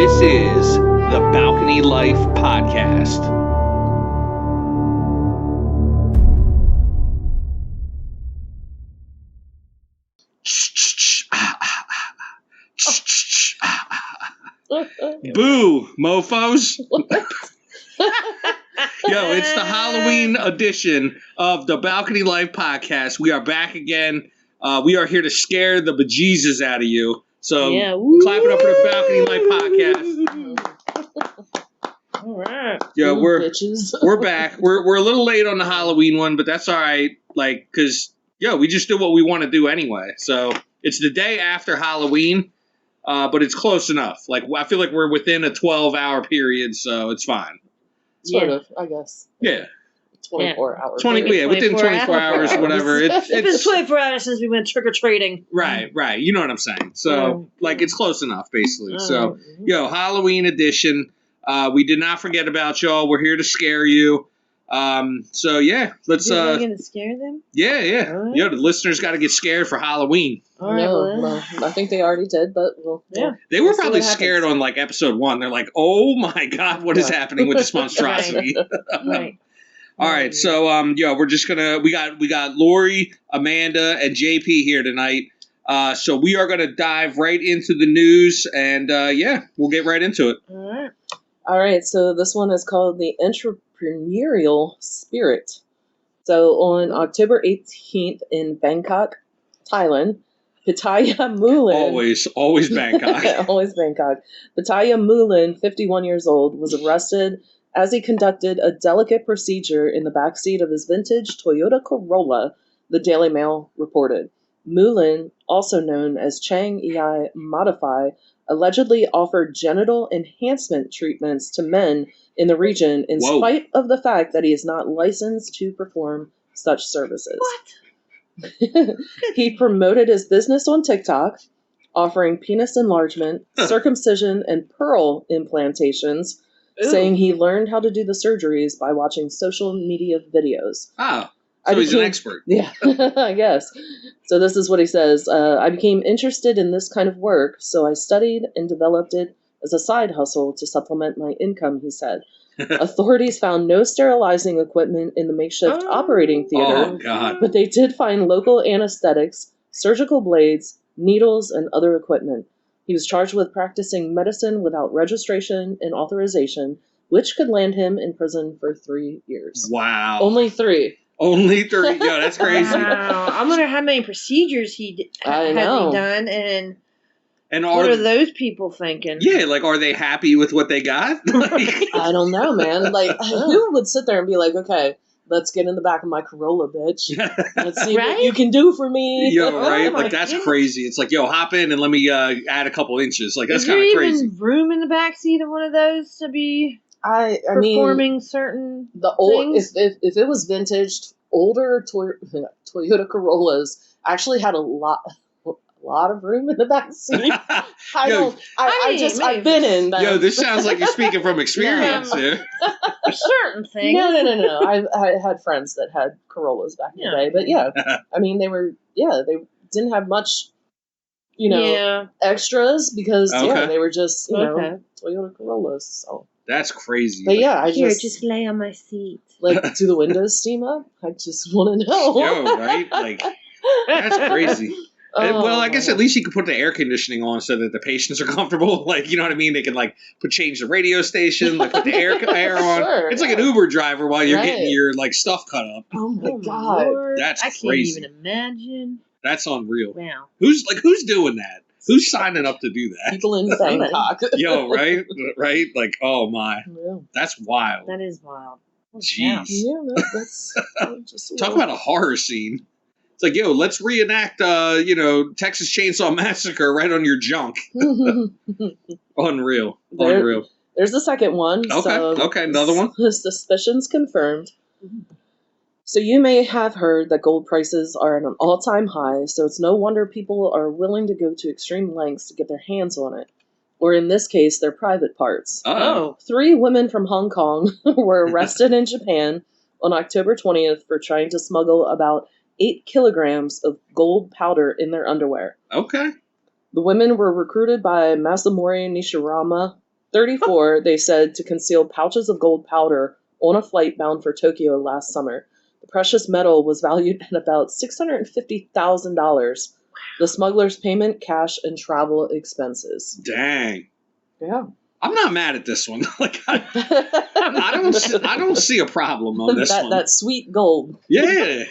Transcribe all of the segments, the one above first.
This is the Balcony Life Podcast. Boo, mofos. Yo, it's the Halloween edition of the Balcony Life Podcast. We are back again. We are here to scare the bejesus out of you. So, clap it up for the Balcony Life Podcast. All right. Yo, we're back. We're a little late on the Halloween one, but that's all right. Like, because, we just do what we want to do anyway. So, it's the day after Halloween, but it's close enough. Like, I feel like we're within a 12-hour period, so it's fine. Sort of, I guess. Yeah. 24 hours. Within 24 hours, whatever. It's been 24 hours since we went trick-or-treating. Right. You know what I'm saying. So, it's close enough, basically. So, Halloween edition. We did not forget about y'all. We're here to scare you. Let's... You're going to scare them? Yeah. Right. The listeners got to get scared for Halloween. All right, no, I think they already did, but They were probably scared on, episode 1. They're like, oh, my God, what is happening with this monstrosity? Right. All right, so we're just gonna we got Lori, Amanda, and JP here tonight. So we are gonna dive right into the news, and we'll get right into it. All right. So this one is called the Entrepreneurial Spirit. So on October 18th in Bangkok, Thailand, Pitaya Mulin. Always Bangkok. Always Bangkok. Pitaya Mulin, 51 years old, was arrested as he conducted a delicate procedure in the backseat of his vintage Toyota Corolla, the Daily Mail reported. Mulin, also known as Chang Ei Modify, allegedly offered genital enhancement treatments to men in the region in spite of the fact that he is not licensed to perform such services. What? He promoted his business on TikTok, offering penis enlargement, circumcision, and pearl implantations, saying he learned how to do the surgeries by watching social media videos. Oh, so he's an expert. Yeah, I guess. So this is what he says. I became interested in this kind of work, so I studied and developed it as a side hustle to supplement my income, he said. Authorities found no sterilizing equipment in the makeshift operating theater, oh, God. but they did find local anesthetics, surgical blades, needles, and other equipment. He was charged with practicing medicine without registration and authorization, which could land him in prison for 3 years. Wow. Only 3. Only 3. Yo, that's crazy. Wow. I wonder how many procedures has he done, and what are those people thinking? Yeah, are they happy with what they got? I don't know, man. Who would sit there and be like, okay, let's get in the back of my Corolla, bitch. Let's see what you can do for me. Yo, right? That's crazy. It's hop in and let me add a couple inches. That's kind of crazy. Is there even room in the backseat of one of those to be performing certain things? If it was vintage, older Toyota Corollas actually had a lot of room in the back seat. I've been in them. Yo, this sounds like you're speaking from experience here. For certain things. No. I had friends that had Corollas back in the day, but they didn't have much, extras because they were just Toyota Corollas. So that's crazy. But I just lay on my seat. Do the windows steam up? I just want to know. Yo, right? That's crazy. Well, I guess at least you can put the air conditioning on so that the patients are comfortable. You know what I mean? They can change the radio station, put the air on. Sure, it's like an Uber driver while you're getting your stuff cut up. Oh my God, Lord. That's I crazy. Can't even imagine. That's unreal. Wow. Who's doing that? Who's signing up to do that? People in Bangkok. Yo, right? Oh my, that's wild. That is wild. Jeez. Yeah, that's just talk about a horror scene. It's let's reenact, Texas Chainsaw Massacre right on your junk. Unreal. There's the second one. Okay, another one. Suspicions confirmed. So you may have heard that gold prices are at an all-time high, so it's no wonder people are willing to go to extreme lengths to get their hands on it. Or in this case, their private parts. Oh. 3 women from Hong Kong were arrested in Japan on October 20th for trying to smuggle about 8 kilograms of gold powder in their underwear. Okay. The women were recruited by Masamori Nishirama, 34, they said, to conceal pouches of gold powder on a flight bound for Tokyo last summer. The precious metal was valued at about $650,000. The smuggler's payment, cash, and travel expenses. Dang. Yeah. I'm not mad at this one. Like I don't see a problem on this one. That sweet gold. Yeah.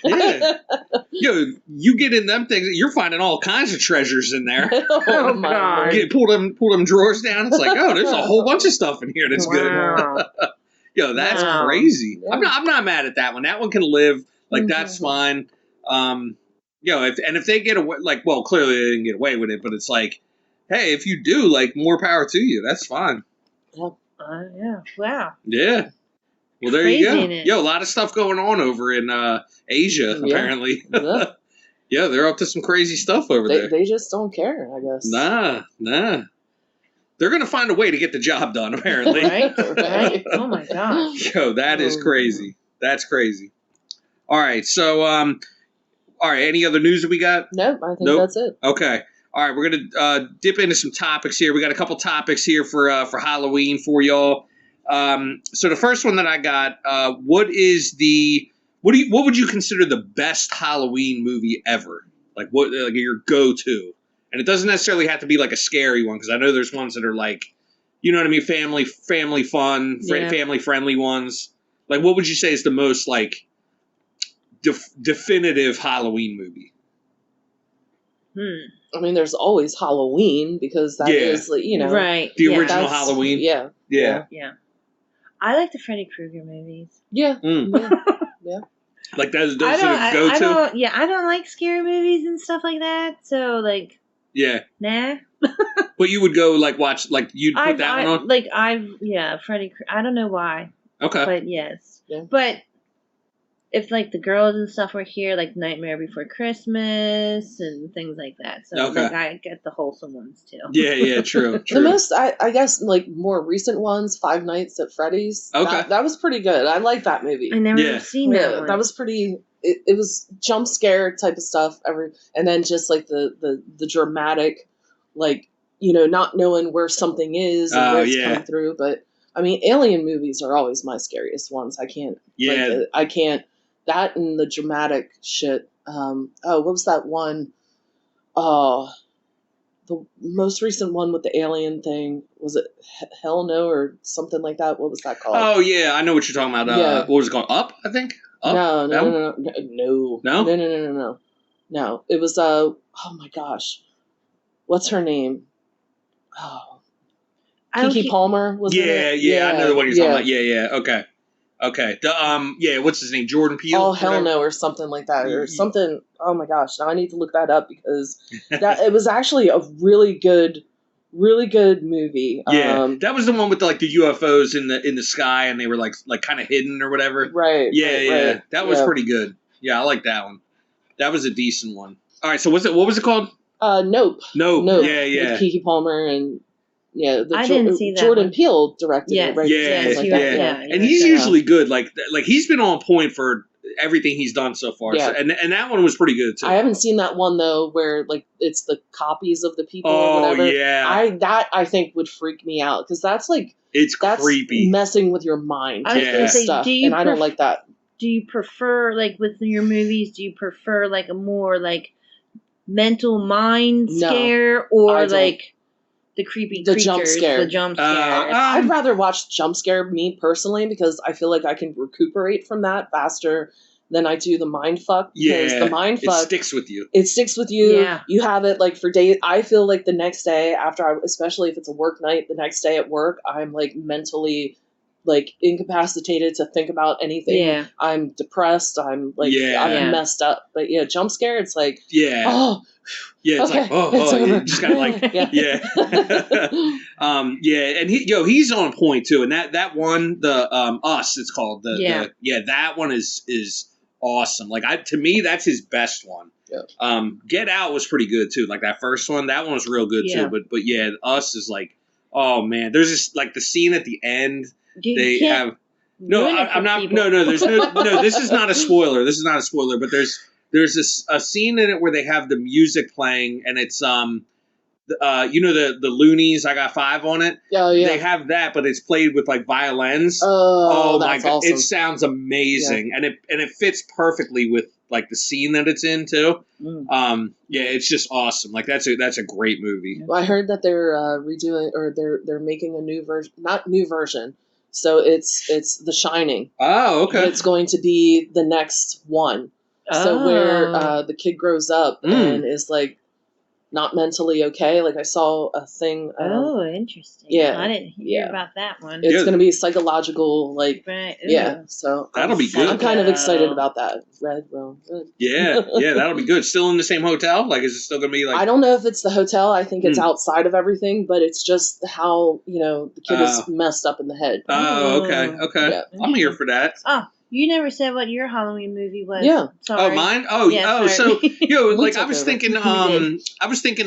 Yo, you get in them things, you're finding all kinds of treasures in there. Oh my God. Pull them drawers down. It's like, oh, there's a whole bunch of stuff in here that's good. Yo, that's crazy. Yeah. I'm not mad at that one. That one can live. Like that's fine. If they get away, like, well, clearly they didn't get away with it, but it's like, hey, if you do, like, more power to you. That's fine. Yeah. Wow. Yeah. Well, there you go. Yo, a lot of stuff going on over in Asia, apparently. Yeah. Yeah, they're up to some crazy stuff over there. They just don't care, I guess. Nah. They're going to find a way to get the job done, apparently. Right? Oh, my gosh. Yo, that is crazy. That's crazy. All right, so, all right, any other news that we got? Nope, I think that's it. Okay. All right, we're going to dip into some topics here. We got a couple topics here for Halloween for y'all. So the first one that I got, what would you consider the best Halloween movie ever? Like your go-to? And it doesn't necessarily have to be like a scary one, because I know there's ones that are like, you know what I mean, family fun, family friendly ones. Like, what would you say is the most like definitive Halloween movie? I mean, there's always Halloween, because that is, you know, right. The original Halloween. Yeah. I like the Freddy Krueger movies. Yeah. Yeah. Like those are the go-to. I don't like scary movies and stuff like that. So like. Yeah. Nah. But you would go like watch, like you'd put that one on. Like Freddy. I don't know why. Okay. But yes. Yeah. But if like the girls and stuff were here, like Nightmare Before Christmas and things like that. So like I get the wholesome ones too. Yeah, true. The most, I guess, like more recent ones, Five Nights at Freddy's. Okay. That was pretty good. I like that movie. I never seen that one. That was pretty. It was jump scare type of stuff. And then just like the dramatic, like, you know, not knowing where something is and where it's coming through. But I mean, alien movies are always my scariest ones. I can't. Yeah. I can't. That and the dramatic shit. What was that one? The most recent one with the alien thing. Was it Hell No or something like that? What was that called? Oh yeah, I know what you're talking about. What was it called? Up, I think. Up? No. It was oh my gosh, what's her name? Oh, Keke Palmer was in it. Yeah, I know the one you're talking about. Yeah. Okay. The what's his name? Jordan Peele. Oh hell no, or something like that, or something. Oh my gosh, now I need to look that up, because it was actually a really good movie. Yeah, that was the one with the UFOs in the sky, and they were like kind of hidden or whatever. Right. Yeah. That was pretty good. Yeah, I like that one. That was a decent one. All right, so what was it called? Nope. Yeah. With Keke Palmer and. Yeah, I didn't see that Jordan one. Peele directed it, right? Yeah. And he's usually good. Like he's been on point for everything he's done so far. Yeah. So, and that one was pretty good too. I haven't seen that one though, where like it's the copies of the people or whatever. Oh yeah. I think would freak me out, because that's creepy, messing with your mind. Stuff, and I don't like that. Do you prefer, like with your movies? Do you prefer like a more like mental mind scare, or like the creepy creatures, jump scare? The jump scare. I'd rather watch jump scare, me personally, because I feel like I can recuperate from that faster than I do the mind fuck. Because the mind fuck, it sticks with you. Yeah. You have it like for days. I feel like the next day after, especially if it's a work night, the next day at work, I'm like mentally like incapacitated to think about anything. Yeah. I'm depressed. I'm like, I'm messed up. But jump scare, it's like, it's okay, like, you just gotta like, and he's on point too. And that one, the Us, it's called that one is awesome. Like to me, that's his best one. Yeah. Get Out was pretty good too. Like that first one, that one was real good too. But Us is like, oh man, there's just like the scene at the end. I'm not. No. There's no. This is not a spoiler. But there's a scene in it where they have the music playing, and it's you know the Loonies, I Got Five on it. Oh yeah. They have that, but it's played with like violins. Oh, my that's god, awesome. it sounds amazing, and it fits perfectly with like the scene that it's in too. Yeah, it's just awesome. Like that's a great movie. Well, I heard that they're redoing, or they're making a new version, not new version. So it's The Shining. Oh, okay. But it's going to be the next one. So where the kid grows up and is like not mentally okay. Like I saw a thing. Interesting. Yeah, I didn't hear about that one. It's going to be psychological, like right. yeah. So that'll be good. I'm kind of excited about that. Red. Yeah, that'll be good. Still in the same hotel? Like, is it still going to be like? I don't know if it's the hotel. I think it's outside of everything, but it's just how the kid is messed up in the head. Oh, okay. Yeah. I'm here for that. Oh. You never said what your Halloween movie was. Yeah. Sorry. Oh, mine? Oh, yeah, so, like, I was thinking,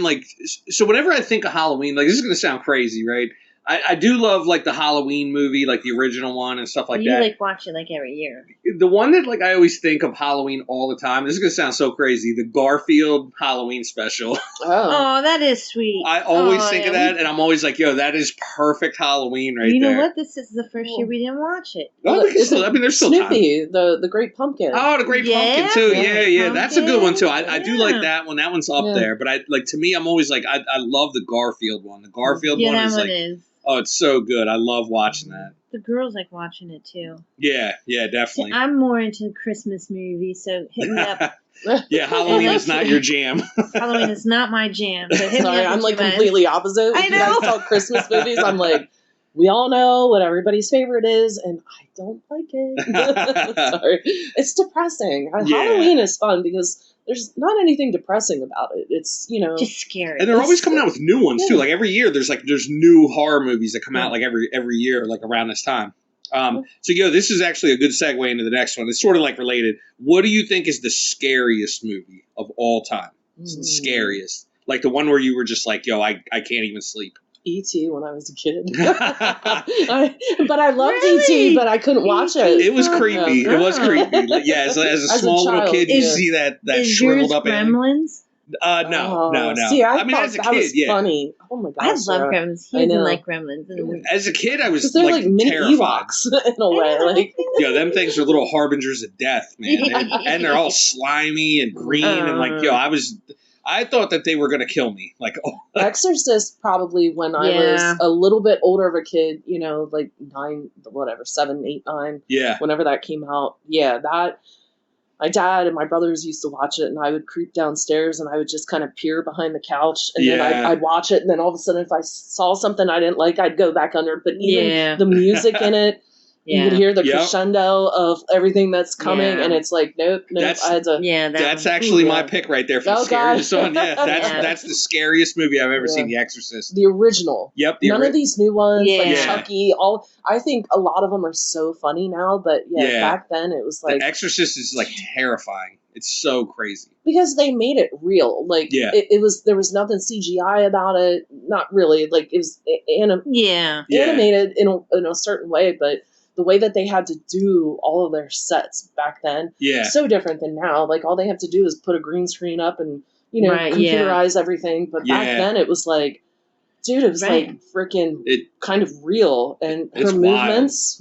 like, so whenever I think of Halloween, like, this is going to sound crazy, right? I do love, like, the Halloween movie, like, the original one and stuff like that. You, like, watch it, like, every year. The one that, like, I always think of Halloween all the time, this is going to sound so crazy, the Garfield Halloween special. Oh, that is sweet. I always think of that, and I'm always like, yo, that is perfect Halloween right there. You know what? This is the first year we didn't watch it. Oh, there's still Snoopy, time. the Great Pumpkin. Oh, the Great Pumpkin, too. Yeah. Pumpkin. That's a good one, too. I do like that one. That one's up there. But, to me, I'm always like, I love the Garfield one. The Garfield one is like... is. Oh, it's so good. I love watching that. The girls like watching it too. Yeah, definitely. See, I'm more into Christmas movies, so hit me up. Yeah, Halloween is not your jam. Halloween is not my jam. So hit me up I'm like completely opposite. I know. You guys talk Christmas movies. I'm like, we all know what everybody's favorite is, and I don't like it. Sorry. It's depressing. Halloween is fun because there's not anything depressing about it. It's, just scary. And they're always coming out with new ones too. Like every year there's new horror movies that come out like every year, like around this time. So this is actually a good segue into the next one. It's sort of like related. What do you think is the scariest movie of all time? Scariest. Like the one where you were just like, yo, I can't even sleep. E.T. when I was a kid. But I loved E.T., but I couldn't watch it. It was creepy. It was creepy. Like, yeah, as a small little kid, you see that shriveled up Gremlins? No. See, I mean, as a kid, was funny. Oh my gosh. I love Gremlins. He doesn't like Gremlins. As a kid, I was they're like mini terrified. Ewoks in a way. Like, them things are little harbingers of death, man. And they're all slimy and green and like, I thought that they were going to kill me. Like, Exorcist probably when I was a little bit older of a kid, like 7, 8, 9. Yeah. Whenever that came out. Yeah, that my dad and my brothers used to watch it, and I would creep downstairs and I would just kind of peer behind the couch, and then I'd watch it, and then all of a sudden if I saw something I didn't like, I'd go back under. But even the music in it, you could hear the crescendo of everything that's coming, and it's like, nope. That's actually my pick right there for the scariest one. Yeah, that's the scariest movie I've ever seen, The Exorcist. The original. Yep. None of these new ones, like Chucky. I think a lot of them are so funny now, but back then it was like... The Exorcist is like terrifying. It's so crazy. Because they made it real. Like, it was, there was nothing CGI about it. Not really. Like, it was animated in a certain way, but the way that they had to do all of their sets back then, so different than now. Like, all they have to do is put a green screen up and, computerize everything. But back then it was like, dude, it was like freaking kind of real. And her movements,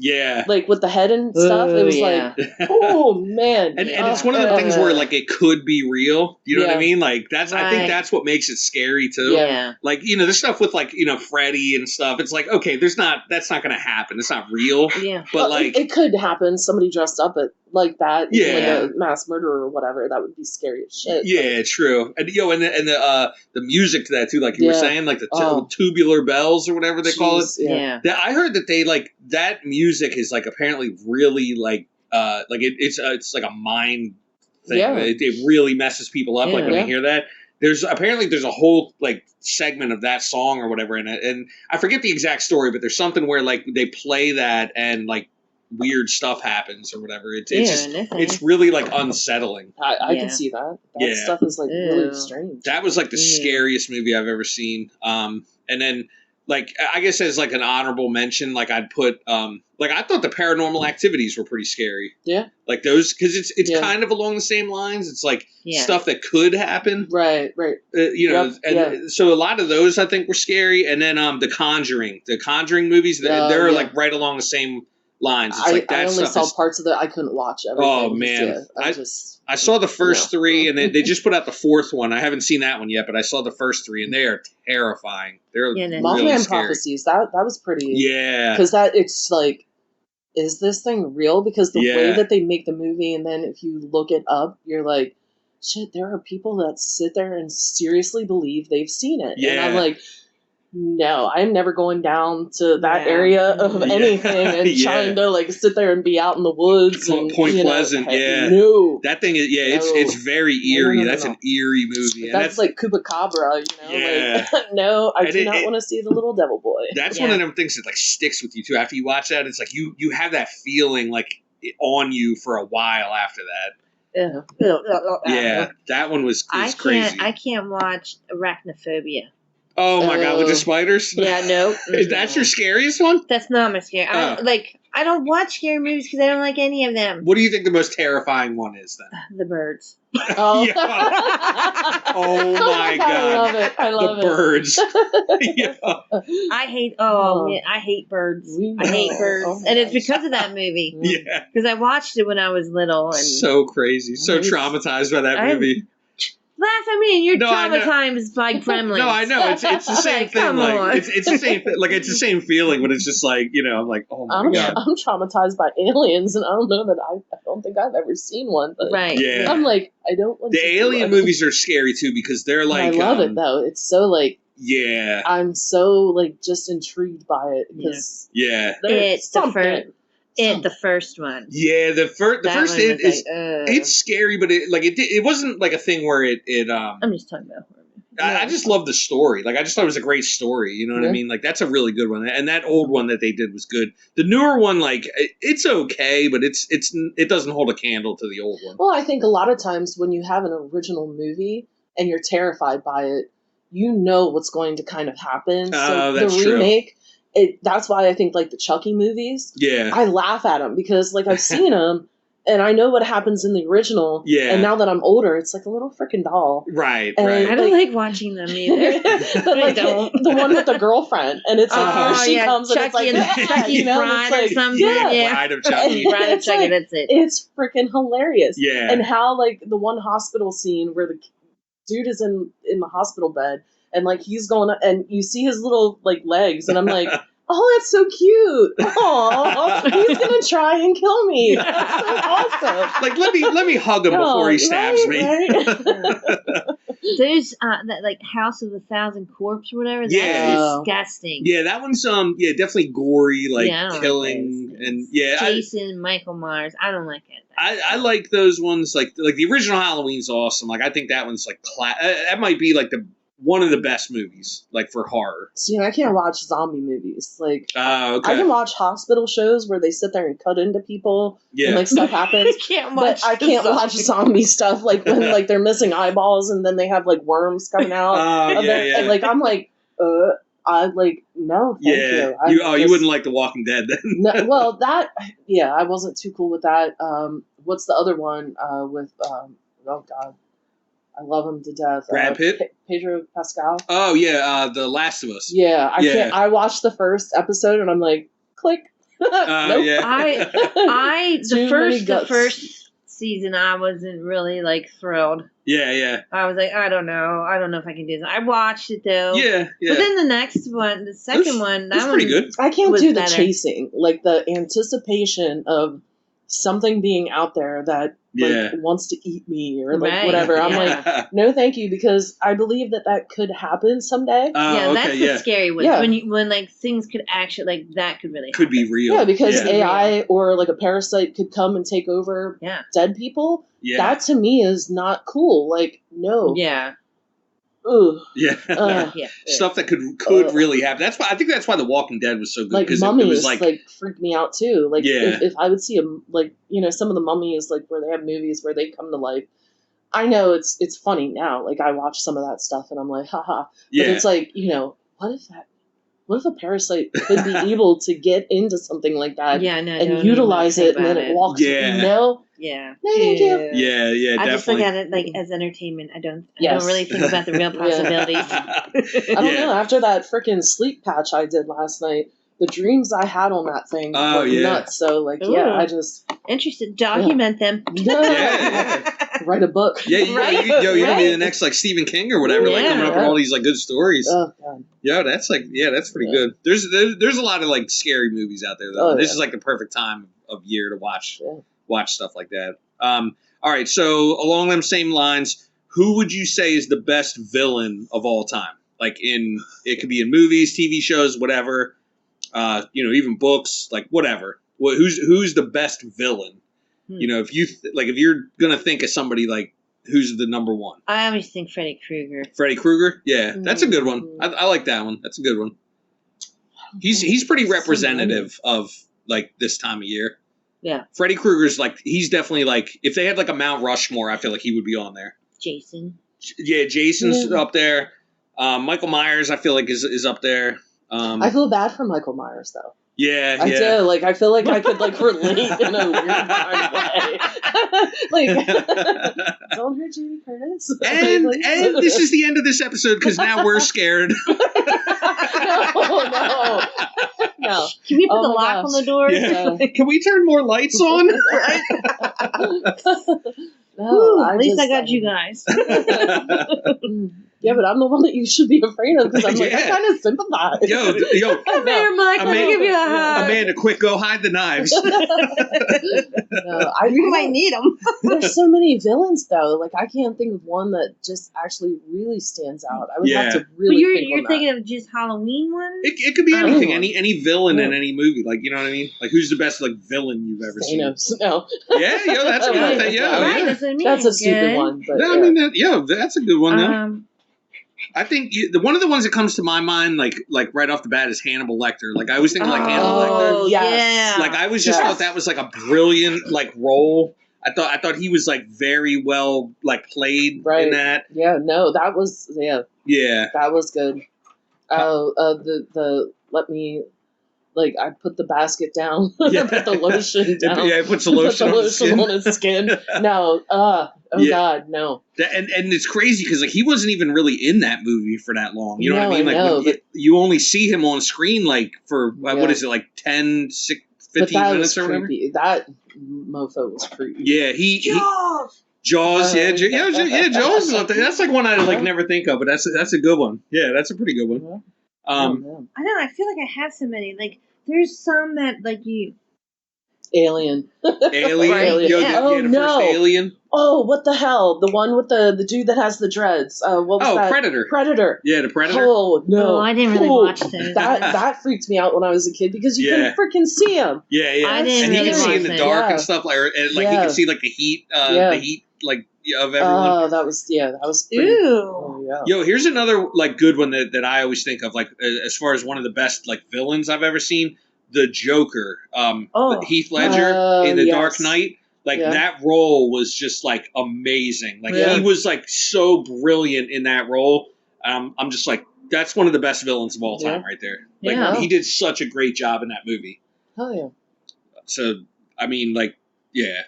like with the head and stuff, it was like, oh man. And it's one of the things where like it could be real. You know what I mean? Like I think that's what makes it scary too. Yeah. Like, the stuff with like, Freddy and stuff, it's like, okay, that's not going to happen. It's not real. Yeah. But like, it could happen. Somebody dressed up like that, like a mass murderer or whatever. That would be scary as shit. Yeah, true. And the music to that too, like you were saying, like the tubular bells or whatever they call it. Yeah. I heard that they like that music is like apparently really like it's like a mind thing. Yeah. It really messes people up. Like when they hear that. There's a whole like segment of that song or whatever in it, and I forget the exact story, but there's something where like they play that and like weird stuff happens or whatever. It's really like unsettling. I can see that. That stuff is like really strange. That was like the scariest movie I've ever seen. And then like, I guess as like an honorable mention, like I'd put, like I thought the Paranormal Activities were pretty scary. Yeah. Like those, because it's Yeah. kind of along the same lines. It's like stuff that could happen. Right. You know, so a lot of those I think were scary. And then the Conjuring movies, they're like right along the same lines. It's like that I only stuff saw parts of it. I couldn't watch everything. Oh man, I saw the first three, and they just put out the fourth one. I haven't seen that one yet, but I saw the first three, and they are terrifying. They're really Mothman scary. Prophecies. That was pretty. Yeah, because it's like, is this thing real? Because the way that they make the movie, and then if you look it up, you're like, shit, there are people that sit there and seriously believe they've seen it. Yeah. And I'm like, no, I'm never going down to that area of anything and trying to like sit there and be out in the woods. Point Pleasant, no. That thing is, it's very eerie. That's an eerie movie. That's like Chupacabra, like, no, I do not want to see the little devil boy. That's one of them things that like sticks with you too. After you watch that, it's like you have that feeling like on you for a while after that. Yeah, that one was crazy. I can't watch Arachnophobia. Oh my god, with the spiders? Yeah, no. Is that your scariest one? That's not my scary. I don't watch scary movies because I don't like any of them. What do you think the most terrifying one is then? The birds. Oh, oh my god. I love it. The birds. I hate birds. I hate birds. And it's because of that movie. Yeah. Because I watched it when I was little. And so crazy. So traumatized by that movie. Laugh at me, and you're traumatized by gremlins. No, I know it's the same thing. Like it's the same thing. Like it's the same feeling, but it's just like I'm like, oh my god. I'm traumatized by aliens, and I don't know that I don't think I've ever seen one. But yeah, I'm like, I don't want the alien movies are scary too because they're like. I love it though. It's so like. Yeah. I'm so like just intrigued by it because. Yeah. It's the first one. Yeah, the first it's scary, but it wasn't like a thing where it I'm just talking about horror. I just love the story. Like I just thought it was a great story. You know what I mean? Like that's a really good one, and that old one that they did was good. The newer one, like it's okay, but it doesn't hold a candle to the old one. Well, I think a lot of times when you have an original movie and you're terrified by it, you know what's going to kind of happen. So that's the remake. That's why I think like the Chucky movies. Yeah, I laugh at them because like I've seen them and I know what happens in the original. Yeah, and now that I'm older, it's like a little freaking doll. Right, and I don't like watching them either. But like the one with the girlfriend, and it's like where she comes Chucky and it's like Chucky Bride or something. Bride of Chucky. Bride of Chucky. That's it. It's freaking hilarious. Yeah, and how like the one hospital scene where the dude is in the hospital bed. And like he's going up, and you see his little like legs, and I'm like, oh, that's so cute. Oh, he's gonna try and kill me. That's so awesome. Like let me hug him before he stabs me. Right? There's that like House of 1,000 Corpses or whatever. That's disgusting. Yeah, that one's definitely gory, like killing and Jason, Michael Myers. I don't like it. I like those ones like the original Halloween's awesome. Like I think that one's like that might be like one of the best movies, like for horror. See, I can't watch zombie movies. Like, okay. I can watch hospital shows where they sit there and cut into people and like stuff happens. But I can't watch zombie stuff like when like they're missing eyeballs and then they have like worms coming out. And like I'm like, I like no, thank you. You wouldn't like The Walking Dead then? No, well, I wasn't too cool with that. What's the other one with? Oh God. I love him to death. Brad Pitt? Pedro Pascal. Oh, yeah, The Last of Us. Yeah, I can't. I watched the first episode and I'm like, click. Nope. Yeah. The first season I wasn't really like thrilled. Yeah. I was like, I don't know if I can do this. I watched it though. Yeah. But then the second one, that was pretty good. I can't do the chasing, like the anticipation of something being out there that wants to eat me or like whatever. I'm like, no, thank you, because I believe that could happen someday. That's the scary one. Yeah. When like things could actually like that could really happen. Be real. Yeah, because AI or like a parasite could come and take over dead people. Yeah. That to me is not cool. Like, no. Yeah. Ugh. Yeah. Stuff that could really happen. I think that's why The Walking Dead was so good. Like mummies, it was like freaked me out too. Like if I would see some of the mummies like where they have movies where they come to life. I know it's funny now. Like I watch some of that stuff and I'm like, haha. But it's like, what if that what if a parasite could be able to get into something like that and utilize it and then it walks? Yeah. No. Yeah. No, thank you. Yeah, I definitely. just look at it like as entertainment. I don't really think about the real possibilities. I don't know. After that freaking sleep patch I did last night, the dreams I had on that thing were nuts. So, like, I just... Interested. Document them. Yeah. Write a book. Yeah, you're going to be the next, like, Stephen King or whatever, like, coming up with all these, like, good stories. Oh, God. Yeah, that's pretty good. There's a lot of, like, scary movies out there, though. This is, like, the perfect time of year to watch stuff like that. All right, so along them same lines, who would you say is the best villain of all time? Like, it could be in movies, TV shows, whatever. Even books, like whatever. Who's the best villain? You know, if you're gonna think of somebody, like, who's the number one? I always think Freddy Krueger. Freddy Krueger, yeah, that's a good one. I like that one. That's a good one. He's pretty representative of, like, this time of year. Yeah, Freddy Krueger's like, he's definitely, like, if they had like a Mount Rushmore, I feel like he would be on there. Jason. Yeah, Jason's up there. Michael Myers, I feel like is up there. I feel bad for Michael Myers, though. Yeah, I do. Like, I feel like I could, like, relate in a weird kind of way. Like, don't hurt Jamie Curtis. And this is the end of this episode because now we're scared. No. Can we put the lock on the door? Yeah. Can we turn more lights on? At least I got you guys. Yeah, but I'm the one that you should be afraid of because I'm like, I kind of sympathize. Yo, come here, Mike. Let me give you a hug. Amanda, quick, go hide the knives. You might need them. There's so many villains, though. Like, I can't think of one that just actually really stands out. I would have to really think you're thinking of just Halloween ones? It could be anything, any villain in any movie. Like, you know what I mean? Like, who's the best, like, villain you've ever seen? No. Yeah, that's a good thing. That's a stupid one. But, I mean, that's a good one, though. I think one of the ones that comes to my mind, like right off the bat, is Hannibal Lecter. Like, I was thinking, like, Hannibal Lecter. Oh, yeah. Like, I was just thought that was, like, a brilliant, like, role. I thought he was, like, very well, like, played in that. Yeah, no, that was that was good. Let me. Like, I put the basket down. I put the lotion down. Yeah, I put the lotion on his skin. No. God, no. And it's crazy because, like, he wasn't even really in that movie for that long. You know what I mean? Like, you only see him on screen, like, for, what is it, like 10, 15 minutes or whatever? That mofo was creepy. Yeah, Jaws, Jaws is up there. That's, like, one I, like, never think of, but that's a good one. Yeah, that's a pretty good one. I don't know. I feel like I have so many. Like, there's some that, like, you... Alien. Alien? Yo, the first Alien? Oh, what the hell? The one with the dude that has the dreads. What was that? Predator. Yeah, the Predator. Oh, no. Oh, I didn't really watch those. That freaked me out when I of a kid because you couldn't freaking see him. Yeah. I didn't and he could see in the dark and stuff, like, he could see, like, the heat, like, of everyone. Oh, that was pretty. Ew. Oh, yeah. Yo, here's another, like, good one that I always think of, like, as far as one of the best, like, villains I've ever seen. The Joker, Heath Ledger in The Dark Knight. Like, that role was just, like, amazing. Like, he was, like, so brilliant in that role. I'm just like, that's one of the best villains of all time right there. Like, he did such a great job in that movie. Oh, yeah. So, I mean, like, yeah.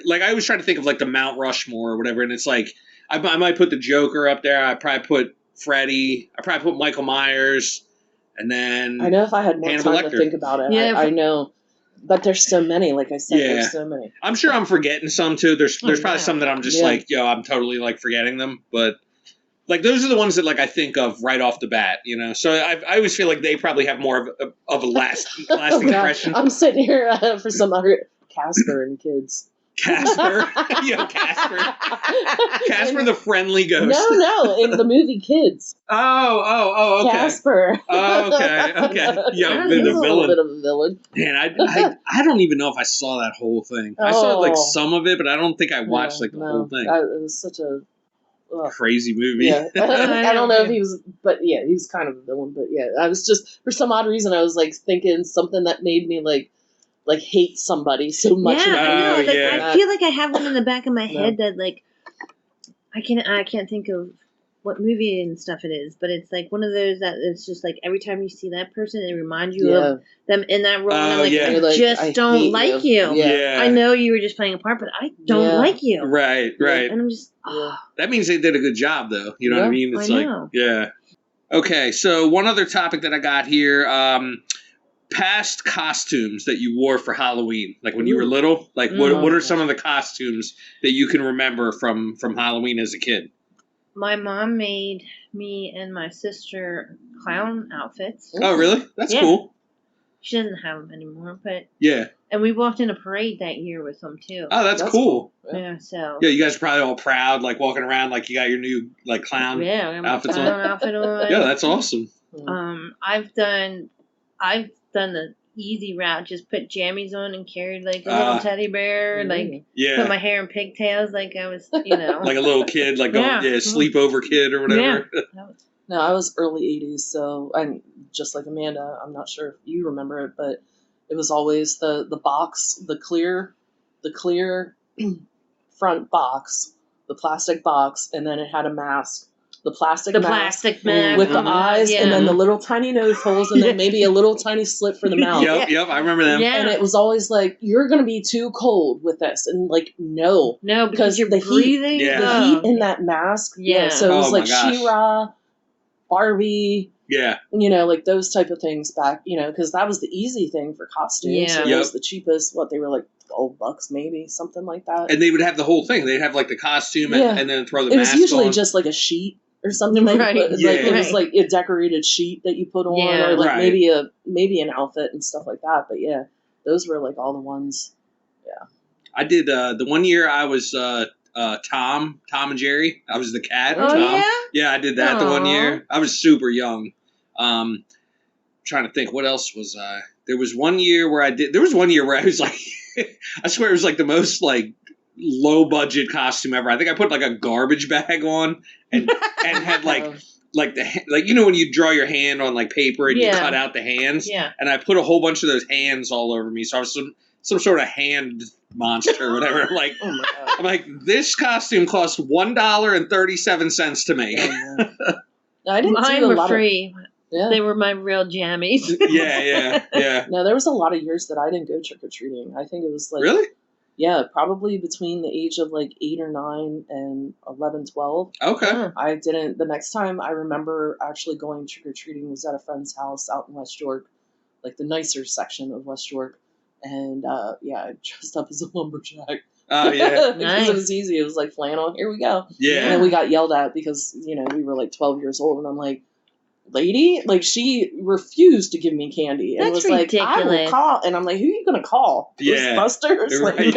Like, I always try to think of, like, the Mount Rushmore or whatever, and it's like, I might put the Joker up there. I probably put Freddy. I probably put Michael Myers. And then I know if I had more Hannibal time Lecter. to think about it, I know. But there's so many, like I said, there's so many. I'm sure I'm forgetting some, too. There's probably some that I'm just like, I'm totally, like, forgetting them. But, like, those are the ones that, like, I think of right off the bat, you know? So I always feel like they probably have more of a lasting impression. I'm sitting here for some other Casper and kids. Casper? Casper the friendly ghost. No, in the movie Kids. Oh, okay. Casper. Okay. Yeah, the villain. A little bit of a villain. Man, I don't even know if I saw that whole thing. I saw, like, some of it, but I don't think I watched, like, the whole thing. It was such a... crazy movie. Yeah. I don't know if he was... But, yeah, he was kind of a villain. But, yeah, I was just... For some odd reason, I was, like, thinking something that made me, like hate somebody so much. I feel like I have one in the back of my head that, like, I can't think of what movie and stuff it is, but it's like one of those that it's just like every time you see that person, it reminds you of them in that role. And I'm like, yeah. I Like, just don't like you. Yeah. I know you were just playing a part, but I don't like you. Right. And I'm just, That means they did a good job, though. You know what I mean? It's I like, know. yeah. Okay, so one other topic that I got here, past costumes that you wore for Halloween, like when you were little. Like, what are some of the costumes that you can remember from Halloween as a kid? My mom made me and my sister clown outfits. Oh, really? That's cool. She doesn't have them anymore, but yeah. And we walked in a parade that year with them too. Oh, that's cool. Yeah, so. Yeah, you guys are probably all proud, like walking around, like you got your new like clown outfits on. Outfit on. Yeah, that's awesome. I've done the easy route, just put jammies on and carried like a little teddy bear, like put my hair in pigtails, like I was, like a little kid, like a sleepover kid or whatever. Yeah. No, I was early 80s, so I'm just like Amanda. I'm not sure if you remember it, but it was always the box, the clear front box, the plastic box, and then it had a mask. The plastic mask with the eyes, and then the little tiny nose holes, and then maybe a little tiny slit for the mouth. Yep, I remember them. Yeah. And it was always like, you're going to be too cold with this. And like, no, because you're breathing. Heat, the heat in that mask. Yeah. So it was like She-Ra, Barbie. Yeah. Like those type of things back, because that was the easy thing for costumes. Yeah. It was the cheapest, they were like $12 maybe, something like that. And they would have the whole thing. They'd have like the costume and then throw the mask on. It was usually just like a sheet or something like that. It was like a decorated sheet that you put on, or like maybe an outfit and stuff like that. But yeah, those were like all the ones. Yeah. I did the one year I was Tom and Jerry. I was the cat. Oh, Tom. yeah? Yeah, I did that the one year. I was super young. Trying to think, what else was I? There was one year where I was like, I swear it was like the most like low budget costume ever. I think I put like a garbage bag on and had like when you draw your hand on like paper and you cut out the hands. Yeah. And I put a whole bunch of those hands all over me. So I was some sort of hand monster or whatever. Like, oh my God. I'm like, this costume cost $1.37 to make. I didn't Mine were free. They were my real jammies. Yeah. No, there was a lot of years that I didn't go trick or treating. I think it was like really. Yeah, probably between the age of like 8 or 9 and 11, 12. Okay. I didn't. The next time I remember actually going trick or treating was at a friend's house out in West York, like the nicer section of West York. And I dressed up as a lumberjack. Oh, yeah. Because it was easy. It was like flannel. Here we go. Yeah. And then we got yelled at because, we were like 12 years old. And I'm like, lady, like she refused to give me candy and was ridiculous. Like, I will call. And I'm like, who are you going to call? Ghostbusters? Right.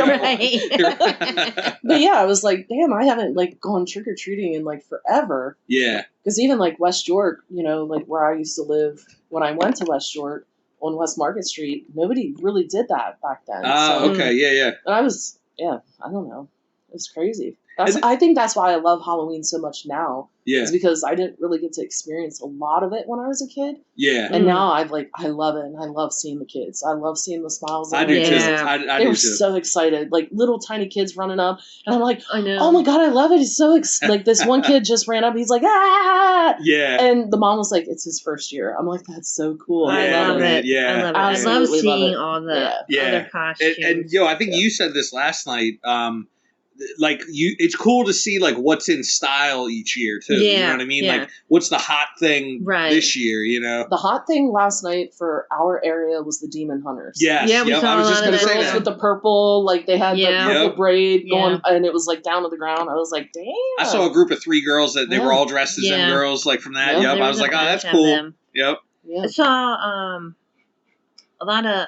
But yeah, I was like, damn, I haven't like gone trick or treating in like forever. Yeah. Because even like West York, like where I used to live when I went to West York on West Market Street, nobody really did that back then. Oh, okay. Yeah. And I was, I don't know. It was crazy. I think that's why I love Halloween so much now. Yeah. It's because I didn't really get to experience a lot of it when I was a kid. Yeah. And now I love it, and I love seeing the kids. I love seeing the smiles. I do too. They were so excited, like little tiny kids running up, and I'm like, I know. Oh my God, I love it. He's so like this one kid just ran up. He's like, ah. Yeah. And the mom was like, it's his first year. I'm like, that's so cool. I love it. Yeah. I love seeing all the other costumes. And I think you said this last night. Like it's cool to see like what's in style each year too. You know what I mean? Yeah. Like what's the hot thing this year? The hot thing last night for our area was the Demon Hunters. Yes. Yeah, we saw I was just gonna say that. With the purple, like they had the purple braid going, and it was like down to the ground. I was like, damn. I saw a group of 3 girls that they were all dressed as them girls, like from that. Yep. I was like, oh, that's cool. Them. Yep. Yeah. I saw a lot of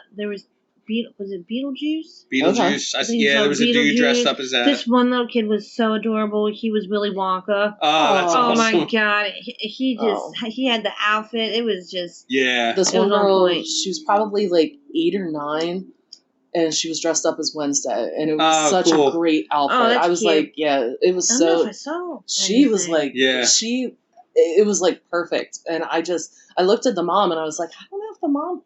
was it Beetlejuice? Beetlejuice. Okay. There was a dude dressed up as that. This one little kid was so adorable. He was Willy Wonka. Oh, that's awesome. Oh my God. He had the outfit. It was just. Yeah. This one girl, she was probably like 8 or 9. And she was dressed up as Wednesday, and it was such a great outfit. I was cute. like, it was so. I don't know if I saw she was like, it was like perfect. And I looked at the mom, and I was like, I don't know if the mom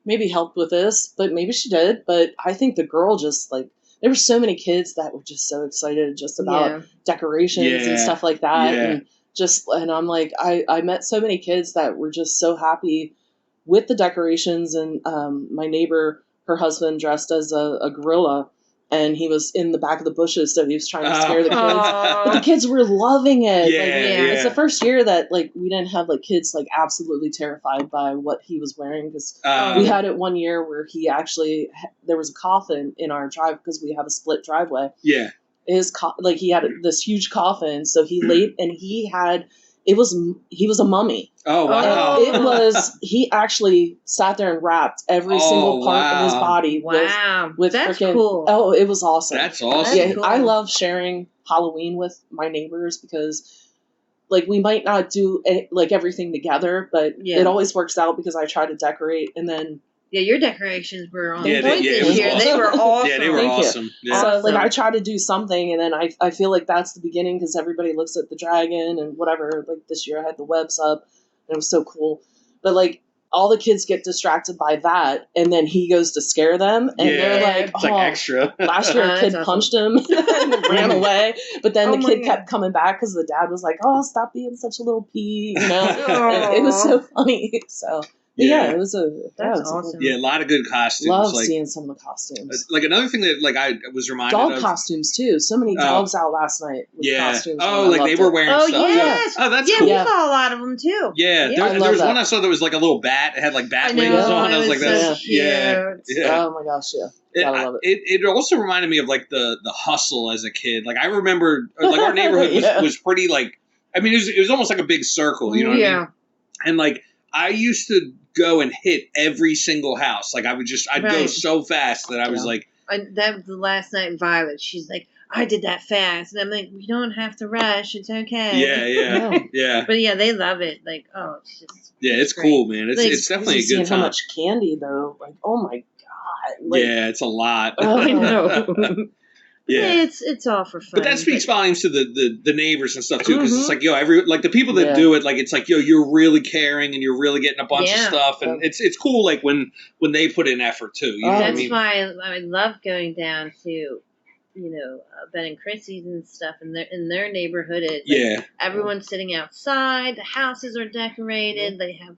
maybe helped with this, but maybe she did. But I think the girl just like, there were so many kids that were just so excited just about decorations and stuff like that. Yeah. And and I'm like, I met so many kids that were just so happy with the decorations, and my neighbor, her husband dressed as a gorilla, and he was in the back of the bushes, so he was trying to scare the kids. But the kids were loving it. It's the first year that like we didn't have like kids like absolutely terrified by what he was wearing, because we had it one year where he actually there was a coffin in our drive because we have a split driveway. Yeah. He had this huge coffin, so he laid, and he was a mummy. Oh wow! He actually sat there and wrapped every single part of his body. With that's cool. Oh, it was awesome. That's awesome. Yeah, cool. I love sharing Halloween with my neighbors because, like, we might not do like everything together, but it always works out because I try to decorate, and then. Yeah, your decorations were on point this year. Awesome. They were awesome. Yeah, they were awesome. Yeah. So, like, I try to do something, and then I feel like that's the beginning because everybody looks at the dragon and whatever. Like, this year I had the webs up, and it was so cool. But, like, all the kids get distracted by that, and then he goes to scare them, and they're like, it's like extra. Last year a kid punched him and ran away, but then the kid kept coming back because the dad was like, oh, stop being such a little pea, you know? It was so funny, so... Yeah, it was awesome. Yeah, a lot of good costumes. Love seeing some of the costumes. Like another thing that like I was reminded of. Dog costumes too. So many dogs out last night with costumes. Oh, like they were wearing stuff. Yes. Oh, that's cool. Yeah, we saw a lot of them too. Yeah, there was one I saw that was like a little bat. It had like bat wings on. I was like, that's cute. Yeah. Oh my gosh, yeah. I love it. It also reminded me of like the hustle as a kid. Like I remember like our neighborhood was pretty like, I mean it was almost like a big circle, you know what I mean? And like I used to go and hit every single house. Like I'd go so fast that I was like. That was the last night. Violet, she's like, I did that fast, and I'm like, we don't have to rush. It's okay. Yeah. But yeah, they love it. Like, oh, it's just. Yeah, it's great. Cool, man. It's definitely a good time. How much candy though? Like, oh my god. Like, yeah, it's a lot. Oh, I know. Yeah, it's all for fun. But that speaks volumes to the neighbors and stuff too, because it's like like the people that do it, like it's like you're really caring and you're really getting a bunch of stuff, and it's cool like when they put in effort too. You know what I mean? That's why I love going down to Ben and Chrissy's and stuff in their neighborhood. Everyone's sitting outside. The houses are decorated. They have.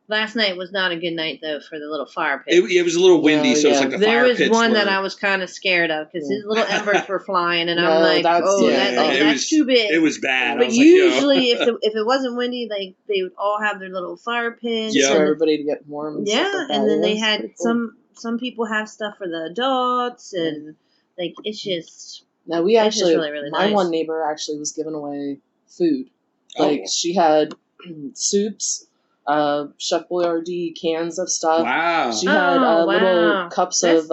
Last night was not a good night, though, for the little fire pit. It was a little windy, so it's like the fire pits. There was one that I was kind of scared of because his little embers were flying, and I'm like, that's too big. It was bad. But usually, if it wasn't windy, they would all have their little fire pits. Yeah, for everybody to get warm. And stuff like that. And then they had some people have stuff for the adults, and like it's just. Now we actually, really, really my nice. one neighbor actually was giving away food. Like she had soups. Chef Boyardee cans of stuff. Wow. She had little cups of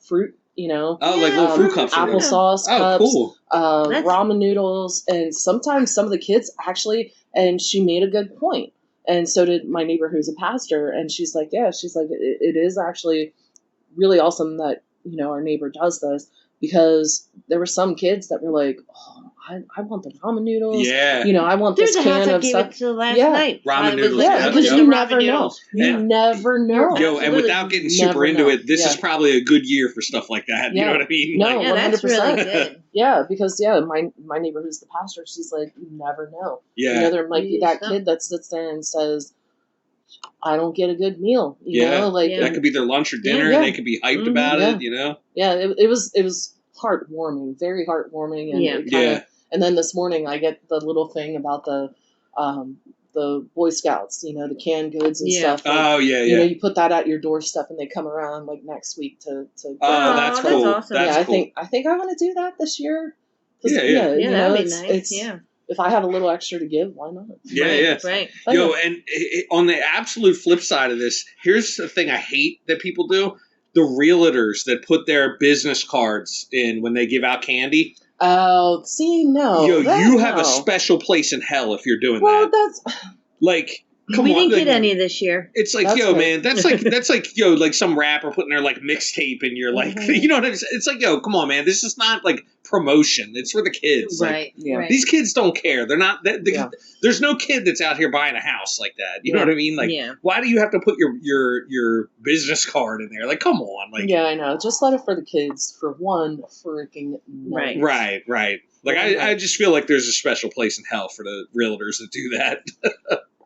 fruit, like little fruit cups. Applesauce cups. Cool. Ramen noodles. And sometimes some of the kids actually, and she made a good point. And so did my neighbor who's a pastor. And she's like, it is actually really awesome that, our neighbor does this, because there were some kids that were like, oh, I want the ramen noodles. Yeah. I want this can of stuff. It to last night. Ramen noodles. Yeah, because you never know. You never know. And without getting super into it, this is probably a good year for stuff like that. You know what I mean? No, 100%. That's really good. Yeah, because my neighbor who's the pastor, she's like, you never know. Yeah. There might be that kid that sits there and says, I don't get a good meal. You know, that could be their lunch or dinner, and they could be hyped about it. Yeah, it was heartwarming, very heartwarming, and and then this morning I get the little thing about the Boy Scouts, the canned goods and stuff. Like, you put that at your doorstep, and they come around like next week to. That's cool. That's awesome. I think I want to do that this year. That'd be nice. If I have a little extra to give, why not? Right. Yo, and on the absolute flip side of this, here's the thing I hate that people do: the realtors that put their business cards in when they give out candy. Oh, see, no. Yo, you have a special place in hell if you're doing that. Well, that's like. Come we on, didn't get any this year. It's like, man, that's like, like some rapper putting their like mixtape in your like, you know what I'm saying? It's like, come on, man, this is not like promotion. It's for the kids. Right. Like, these kids don't care. They're not. There's no kid that's out here buying a house like that. You know what I mean? Like, why do you have to put your business card in there? Like, come on. Like, I know. Just let it for the kids for one freaking night. Right. Like, I just feel like there's a special place in hell for the realtors that do that.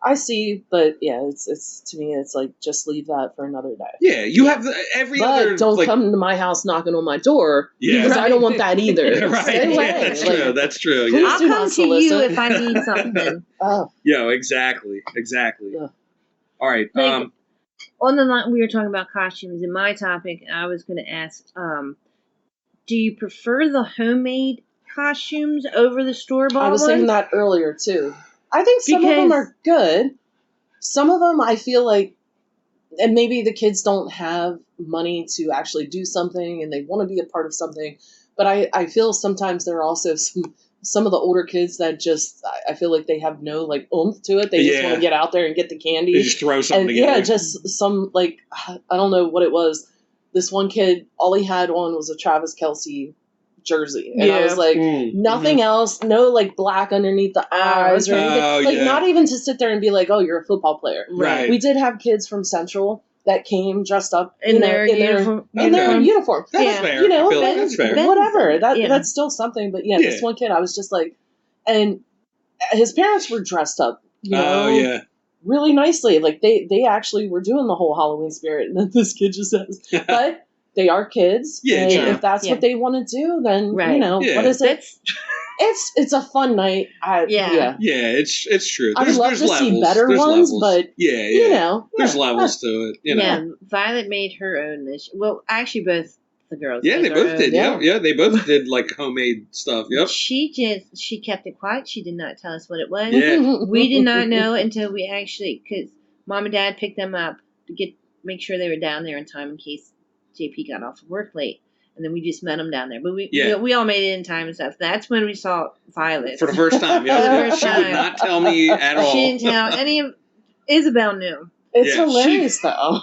I see, but yeah, it's to me, it's like, just leave that for another day. Yeah, you have But don't come to my house knocking on my door, because I don't want that either. Right, Stay away. yeah, that's true, that's true. Please I'll do come not to you solicit. if I need something. Oh, Yeah, exactly. Yeah. All right, Like, on the line, we were talking about costumes. In my topic, I was going to ask, do you prefer the homemade costumes over the store-bought ones? I was thinking that earlier, too. I think some of them are good. Some of them I feel like, and maybe the kids don't have money to actually do something and they want to be a part of something, but I feel sometimes there are also some of the older kids that just, I feel like they have no like oomph to it. They just want to get out there and get the candy. They just throw something together. Yeah, just some, like, I don't know what it was. This one kid, all he had on was a Travis Kelce jersey, and I was like, nothing else, no like black underneath the eyes or anything, not even to sit there and be like, oh, you're a football player. Right. We did have kids from Central that came dressed up in their uniform. That's fair. You know, that's fair. Whatever. That's still something. But yeah, this one kid, I was just like, and his parents were dressed up, you know, really nicely. Like they actually were doing the whole Halloween spirit, and then this kid just says, but they are kids. Yeah, and if that's what they want to do, then you know, what is it? It's a fun night. It's true. I'd love to see better ones, but you know, there's levels to it. You know. Yeah, Violet made her own this. Well, actually, both the girls. Yeah, they both did. Yeah, they both did like homemade stuff. Yep. She kept it quiet. She did not tell us what it was. Yeah. We did not know until we actually, because Mom and Dad picked them up to make sure they were down there in time in case JP got off of work late, and then we just met him down there. But we all made it in time and stuff. That's when we saw Violet for the first time. Yeah, she would not tell me at all. She didn't tell any of. Isabel knew. It's hilarious though.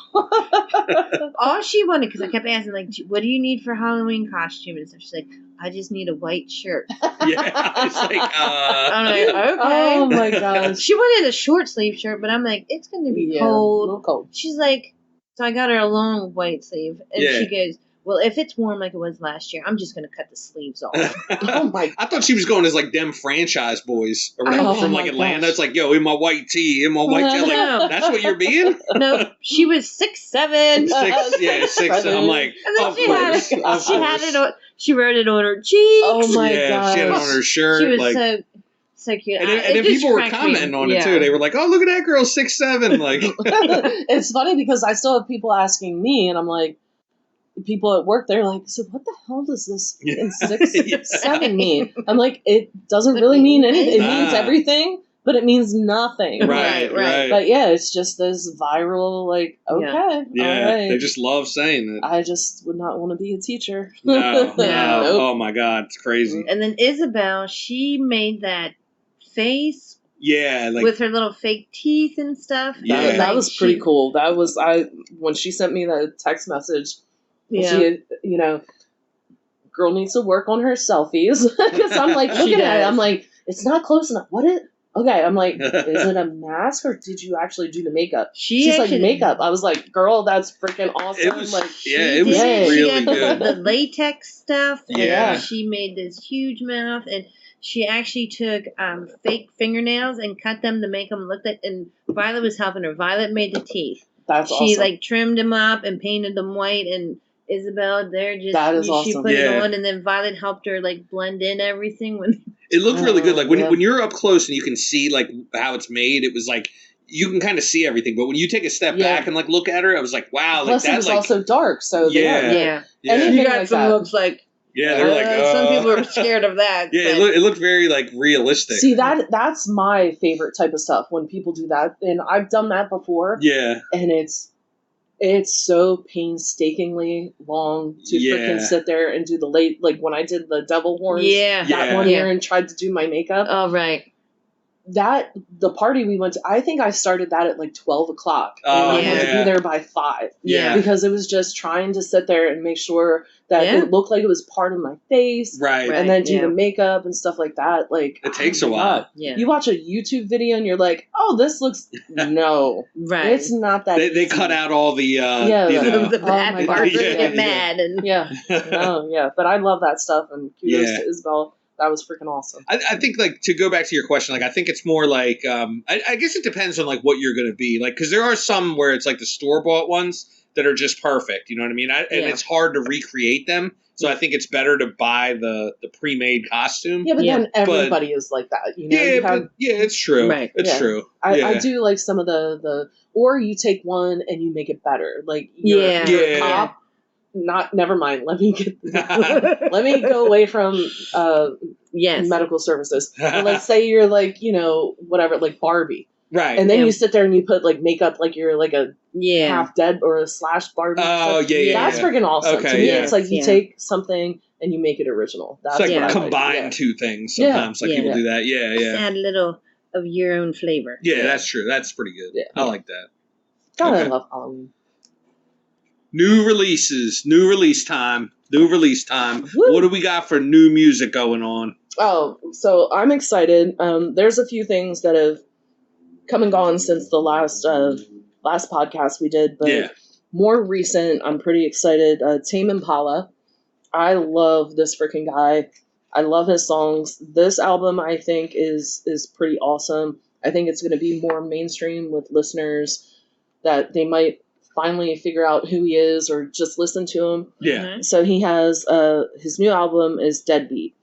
All she wanted, because I kept asking, like, what do you need for Halloween costume and stuff? She's like, I just need a white shirt. Yeah, I was like, I'm like, okay. Oh my gosh. She wanted a short sleeve shirt, but I'm like, it's going to be cold. A little cold. She's like. So I got her a long white sleeve, and she goes, well, if it's warm like it was last year, I'm just going to cut the sleeves off. Oh my! I thought she was going as like them franchise boys or whatever from like Atlanta. Gosh. It's like, yo, in my white tee, in my white tee. Like, that's what you're being? No, she was 6'7". 6'7". I'm like, and then she had it on. She wrote it on her cheeks. Oh my god! She had it on her shirt. She was like, so cute. And then people were commenting on it too. They were like, "Oh, look at that girl, 6'7". Like, it's funny because I still have people asking me, and I'm like, people at work, they're like, "So what the hell does this 6'7" mean?" I'm like, it doesn't really mean anything. It means everything, but it means nothing. Right. But yeah, it's just this viral, like, okay, all right. They just love saying it. I just would not want to be a teacher. No. Oh my god, it's crazy. And then Isabel, she made that face. Yeah, like, with her little fake teeth and stuff. Yeah, that was pretty cool. That was when she sent me the text message. Yeah, she had, you know, girl needs to work on her selfies because I'm like looking at it. I'm like, it's not close enough. What is? Okay, I'm like, is it a mask or did you actually do the makeup? She's like, makeup. I was like, girl, that's freaking awesome. It was, like, it was really good. The latex stuff. Yeah, and she made this huge mouth and. She actually took fake fingernails and cut them to make them look like. And Violet was helping her. Violet made the teeth. That's awesome. She like trimmed them up and painted them white. And Isabel, she awesome. put it on, and then Violet helped her like blend in everything. When it looked really good. Like when you're up close and you can see like how it's made. It was like you can kind of see everything. But when you take a step back and like look at her, I was like, wow. Plus, like, it was also dark. So yeah. And you got some looks like. Yeah, they're like, some people are scared of that. Yeah, it looked very like realistic. See, that's my favorite type of stuff when people do that, and I've done that before. Yeah, and it's so painstakingly long to freaking sit there and do the like when I did the devil horns. That one year and tried to do my makeup. Oh right. That the party we went to, I think I started that at like 12 o'clock. And I had to be there by 5. Yeah, because it was just trying to sit there and make sure that it looked like it was part of my face, right? And then do the makeup and stuff like that. Like it takes a while. Yeah, you watch a YouTube video and you're like, "Oh, this looks no, right? It's not that." They cut out all the the bad parts. Get mad and But I love that stuff and kudos to Isabel. That was freaking awesome. I think, like, to go back to your question, like, I think it's more like, I guess it depends on, like, what you're going to be. Like, because there are some where it's, like, the store-bought ones that are just perfect, you know what I mean? And it's hard to recreate them, so I think it's better to buy the pre-made costume. Yeah, but then everybody is like that, you know? Yeah, it's true. Right. It's true. I do like some of the or you take one and you make it better. Like, you're a cop. Never mind. Let me go away from medical services. But let's say you're like, you know, whatever, like Barbie. Right. And then you sit there and you put like makeup like you're like a half dead or a slash Barbie. Oh, yeah. That's freaking awesome. Okay, to me, it's like you take something and you make it original. That's it's like what combine two things sometimes. Like people do that. Yeah, yeah. Just add a little of your own flavor. Yeah, that's true. That's pretty good. Yeah. I like that. God, I love Halloween. New releases. New release time. Woo. What do we got for new music going on? Oh, so I'm excited. There's a few things that have come and gone since the last podcast we did, but more recent, I'm pretty excited. Tame Impala. I love this freaking guy. I love his songs. This album, I think, is pretty awesome. I think it's going to be more mainstream with listeners that they might finally figure out who he is or just listen to him. Yeah. Mm-hmm. So he has his new album is Deadbeat.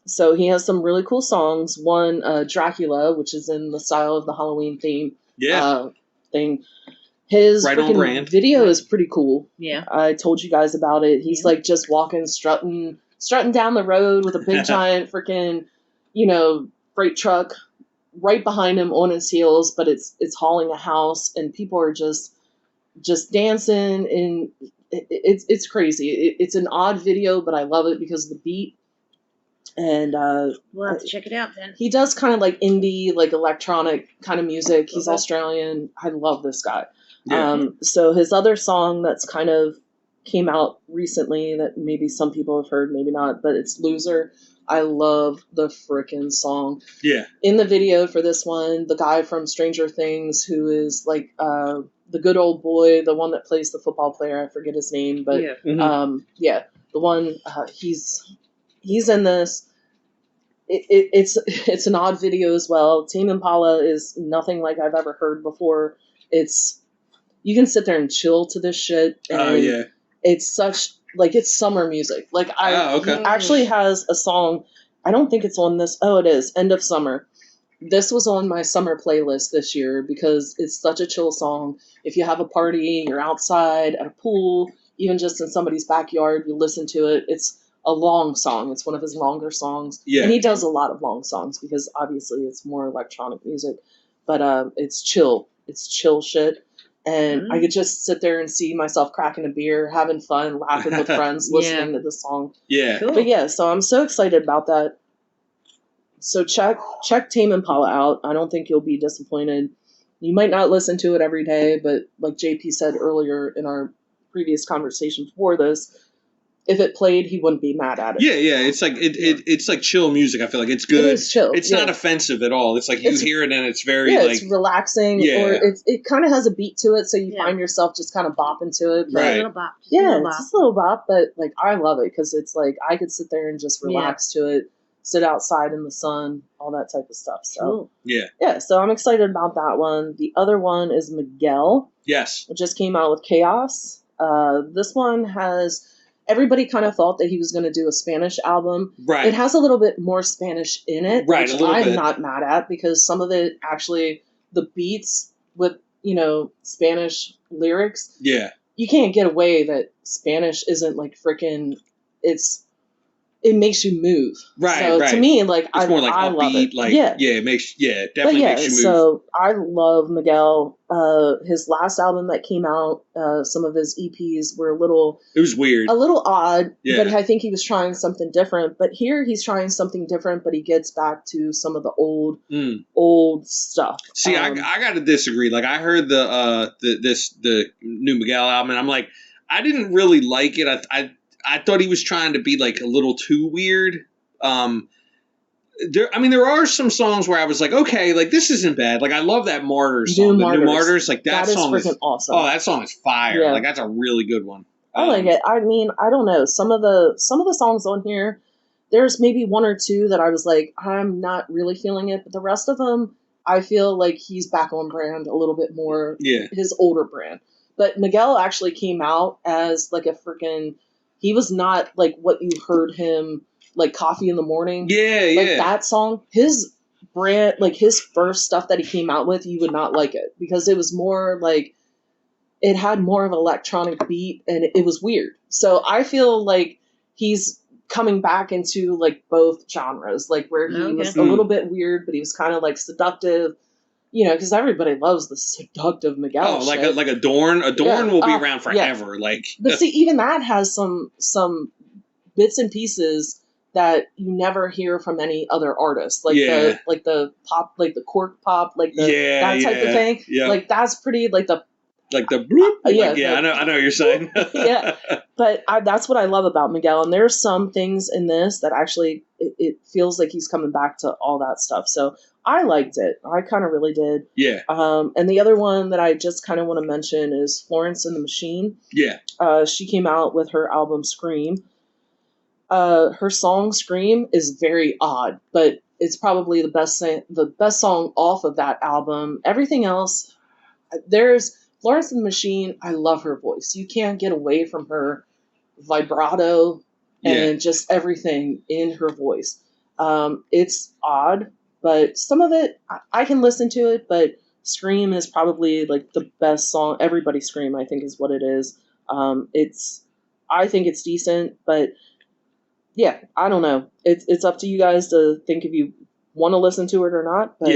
So he has some really cool songs. One, Dracula, which is in the style of the Halloween theme. Thing. His freaking video is pretty cool. Yeah. I told you guys about it. He's like just walking, strutting down the road with a big giant freaking, you know, freight truck right behind him on his heels, but it's hauling a house and people are just dancing, and it's crazy. It's an odd video, but I love it because of the beat. And we'll have to check it out then. He does kind of like indie, like electronic kind of music. He's Australian. I love this guy. Yeah. So his other song that's kind of came out recently that maybe some people have heard, maybe not, but it's Loser. I love the frickin' song. Yeah. In the video for this one, the guy from Stranger Things, who is like the good old boy, the one that plays the football player, I forget his name, but the one he's in this. It's an odd video as well. Tame Impala is nothing like I've ever heard before. You can sit there and chill to this shit. And it's such like it's summer music. Like he actually has a song. I don't think it's on this. Oh, it is End of Summer. This was on my summer playlist this year because it's such a chill song. If you have a party, you're outside at a pool, even just in somebody's backyard, you listen to it. It's a long song. It's one of his longer songs. Yeah. And he does a lot of long songs because obviously it's more electronic music. But it's chill. It's chill shit. And I could just sit there and see myself cracking a beer, having fun, laughing with friends, listening to the song. Yeah. Cool. But so I'm so excited about that. So check Tame Impala out. I don't think you'll be disappointed. You might not listen to it every day, but like JP said earlier in our previous conversation before this, if it played, he wouldn't be mad at it. Yeah. It's like it's like chill music. I feel like it's good. It is chill. It's not offensive at all. It's like you hear it and it's very like it's relaxing. Yeah. Or it kind of has a beat to it, so you find yourself just kind of bopping to it. Right. A little bop. It's just a little bop, but like I love it because it's like I could sit there and just relax to it, sit outside in the sun, all that type of stuff. So yeah. So I'm excited about that one. The other one is Miguel. Yes. It just came out with Chaos. This one has. Everybody kind of thought that he was going to do a Spanish album. Right. It has a little bit more Spanish in it, which I'm not mad at because some of it actually, the beats with, Spanish lyrics. Yeah. You can't get away that Spanish isn't like freaking, it makes you move. Right. So to me, like, it's more like I love it. Like, it definitely makes you move. So I love Miguel. His last album that came out, some of his EPs were it was weird. A little odd, but I think he was trying something different. But here he's trying something different, but he gets back to some of the old stuff. See, I got to disagree. Like I heard the new Miguel album, and I'm like, I didn't really like it. I thought he was trying to be like a little too weird. There are some songs where I was like, okay, like this isn't bad. Like I love that Martyrs song. New Martyrs, like that song is awesome. Oh, that song is fire. Yeah. Like that's a really good one. I like it. I mean, I don't know. Some of the songs on here, there's maybe one or two that I was like, I'm not really feeling it, but the rest of them, I feel like he's back on brand a little bit more. Yeah. His older brand. But Miguel actually came out as like a freaking, he was not like what you heard him, like Coffee in the Morning. Yeah, like that song, his brand, like his first stuff that he came out with, you would not like it because it was more like, it had more of an electronic beat and it was weird. So I feel like he's coming back into like both genres, like where he was a little bit weird, but he was kind of like seductive, you know, because everybody loves the seductive Miguel. Oh, like a Dorn. A Dorn will be around forever. Yeah. Like, but see, even that has some bits and pieces that you never hear from any other artist, like the pop, like the cork pop, like that type of thing. Yeah. Like that's pretty like the bloop. I know what you're saying. Yeah, but that's what I love about Miguel. And there's some things in this that actually it feels like he's coming back to all that stuff. So I liked it. I kind of really did. Yeah. And the other one that I just kind of want to mention is Florence and the Machine. Yeah. She came out with her album Scream. Her song Scream is very odd, but it's probably the best song off of that album. Everything else, there's Florence and the Machine. I love her voice. You can't get away from her vibrato and just everything in her voice. It's odd, but some of it I can listen to it, but Scream is probably like the best song. Everybody Scream, I think, is what it is. I think it's decent, but yeah, I don't know. It's up to you guys to think if you want to listen to it or not, but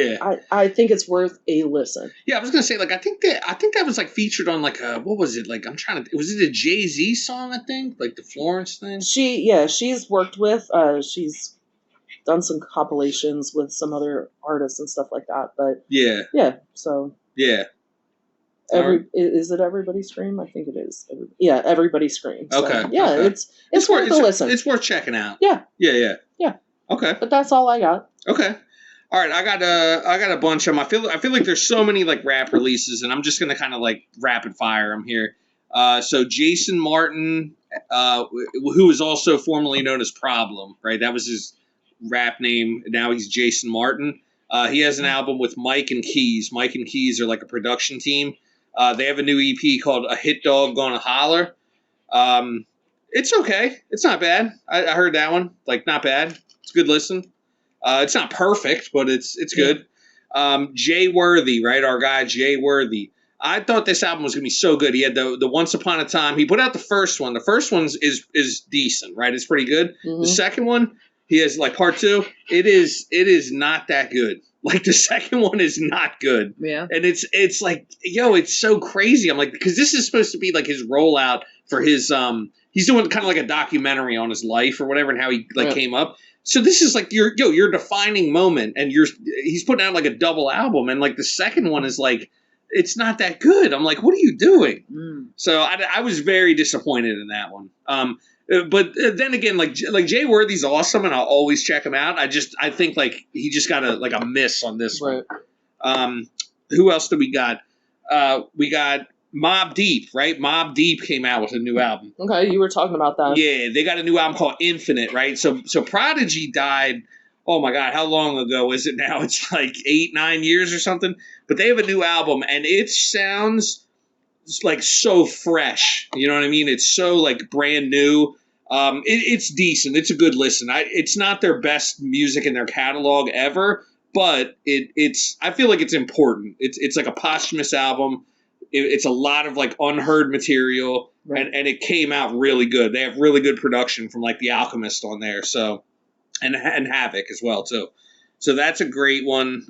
I think it's worth a listen. Yeah, I was gonna say, like, I think that was like featured on like what was it, like, was it a Jay-Z song, I think, like the Florence thing? She's worked with she's done some compilations with some other artists and stuff like that, but so is it Everybody Scream? I think it is. Everybody Scream. So, okay. It's worth a listen. It's worth checking out. Yeah. Okay. But that's all I got. Okay. All right, I got a bunch of them. I feel like there's so many like rap releases, and I'm just gonna kind of like rapid fire them here. So Jason Martin, who is also formerly known as Problem, right? That was his rap name. Now he's Jason Martin. He has an album with Mike and Keys. Mike and Keys are like a production team. They have a new EP called A Hit Dog Gonna Holler. It's okay. It's not bad. I heard that one. Like, not bad. It's a good listen. It's not perfect, but it's good. Jay Worthy, right? Our guy Jay Worthy. I thought this album was gonna be so good. He had the Once Upon a Time. He put out the first one. The first one is decent, right? It's pretty good. Mm-hmm. The second one, he has like part 2. It is not that good. Like the second one is not good. Yeah. And it's like, yo, it's so crazy. I'm like, because this is supposed to be like his rollout for his he's doing kind of like a documentary on his life or whatever and how he came up. So this is like your defining moment, and he's putting out like a double album, and like the second one is like, it's not that good. I'm like, what are you doing? So I was very disappointed in that one. But then again, like Jay Worthy's awesome, and I'll always check him out. I think like he just got a miss on this one. Who else do we got? We got Mobb Deep, right? Mobb Deep came out with a new album. Okay, you were talking about that. Yeah, they got a new album called Infinite, right? So Prodigy died, oh my God, how long ago is it now? It's like 8-9 years or something. But they have a new album, and it sounds like so fresh. You know what I mean? It's so like brand new. It's decent. It's a good listen. It's not their best music in their catalog ever, but it's I feel like it's important. It's like a posthumous album. It's a lot of like unheard material, and it came out really good. They have really good production from like The Alchemist on there, so and Havoc as well too. So that's a great one.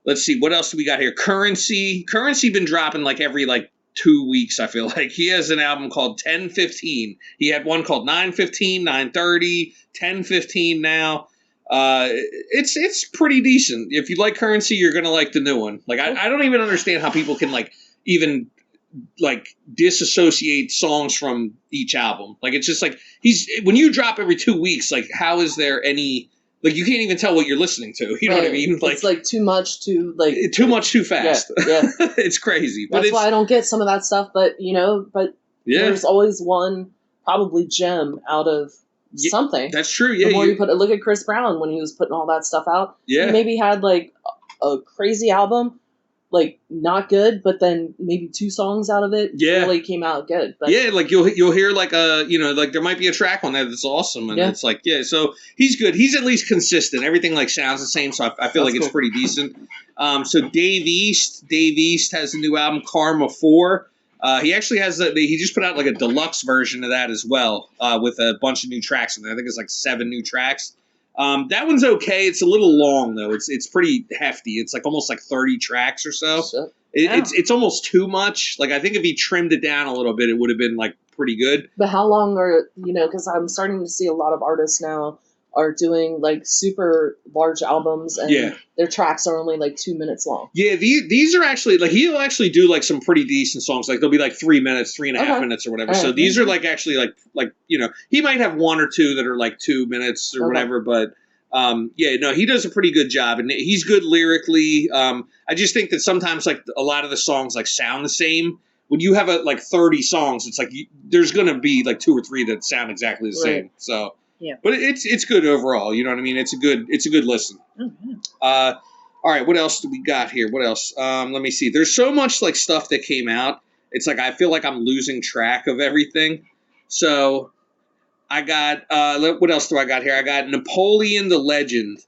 Let's see, what else do we got here? Currency been dropping like every like 2 weeks. I feel like he has an album called 10:15. He had one called 9:15, 9:30, 10:15 now. It's pretty decent. If you like Currency, you're gonna like the new one. Like I don't even understand how people can like even like disassociate songs from each album. Like it's just like when you drop every 2 weeks, like how is there any like you can't even tell what you're listening to. You know what I mean? Like it's like too much too fast. Yeah. It's crazy. That's why I don't get some of that stuff, but there's always one probably gem out of something. That's true. Yeah. The more you put, look at Chris Brown when he was putting all that stuff out. Yeah. He maybe had like a crazy album, like not good, but then maybe 2 songs out of it really came out good. But yeah, like you'll hear like like there might be a track on there that's awesome, and it's like so he's good. He's at least consistent. Everything like sounds the same, so I feel like it's pretty decent. So Dave East has a new album, Karma 4. He actually has he just put out like a deluxe version of that as well, with a bunch of new tracks in there. I think it's like 7 new tracks. That one's okay. It's a little long though. It's pretty hefty. It's like almost like 30 tracks or so. It's almost too much. Like I think if he trimmed it down a little bit, it would have been like pretty good. But how long are because I'm starting to see a lot of artists now are doing like super large albums, and their tracks are only like 2 minutes long. Yeah, these are actually like he'll actually do like some pretty decent songs. Like they'll be like 3 minutes, 3.5 minutes or whatever. So these are like actually like he might have 1 or 2 that are like 2 minutes or whatever, but he does a pretty good job, and he's good lyrically. I just think that sometimes like a lot of the songs like sound the same. When you have like 30 songs, it's like there's gonna be like 2 or 3 that sound exactly the same. So. Yeah. But it's good overall. You know what I mean? It's a good listen. Mm-hmm. All right. What else do we got here? What else? Let me see. There's so much like stuff that came out. It's like I feel like I'm losing track of everything. So I got what else do I got here? I got Napoleon the Legend.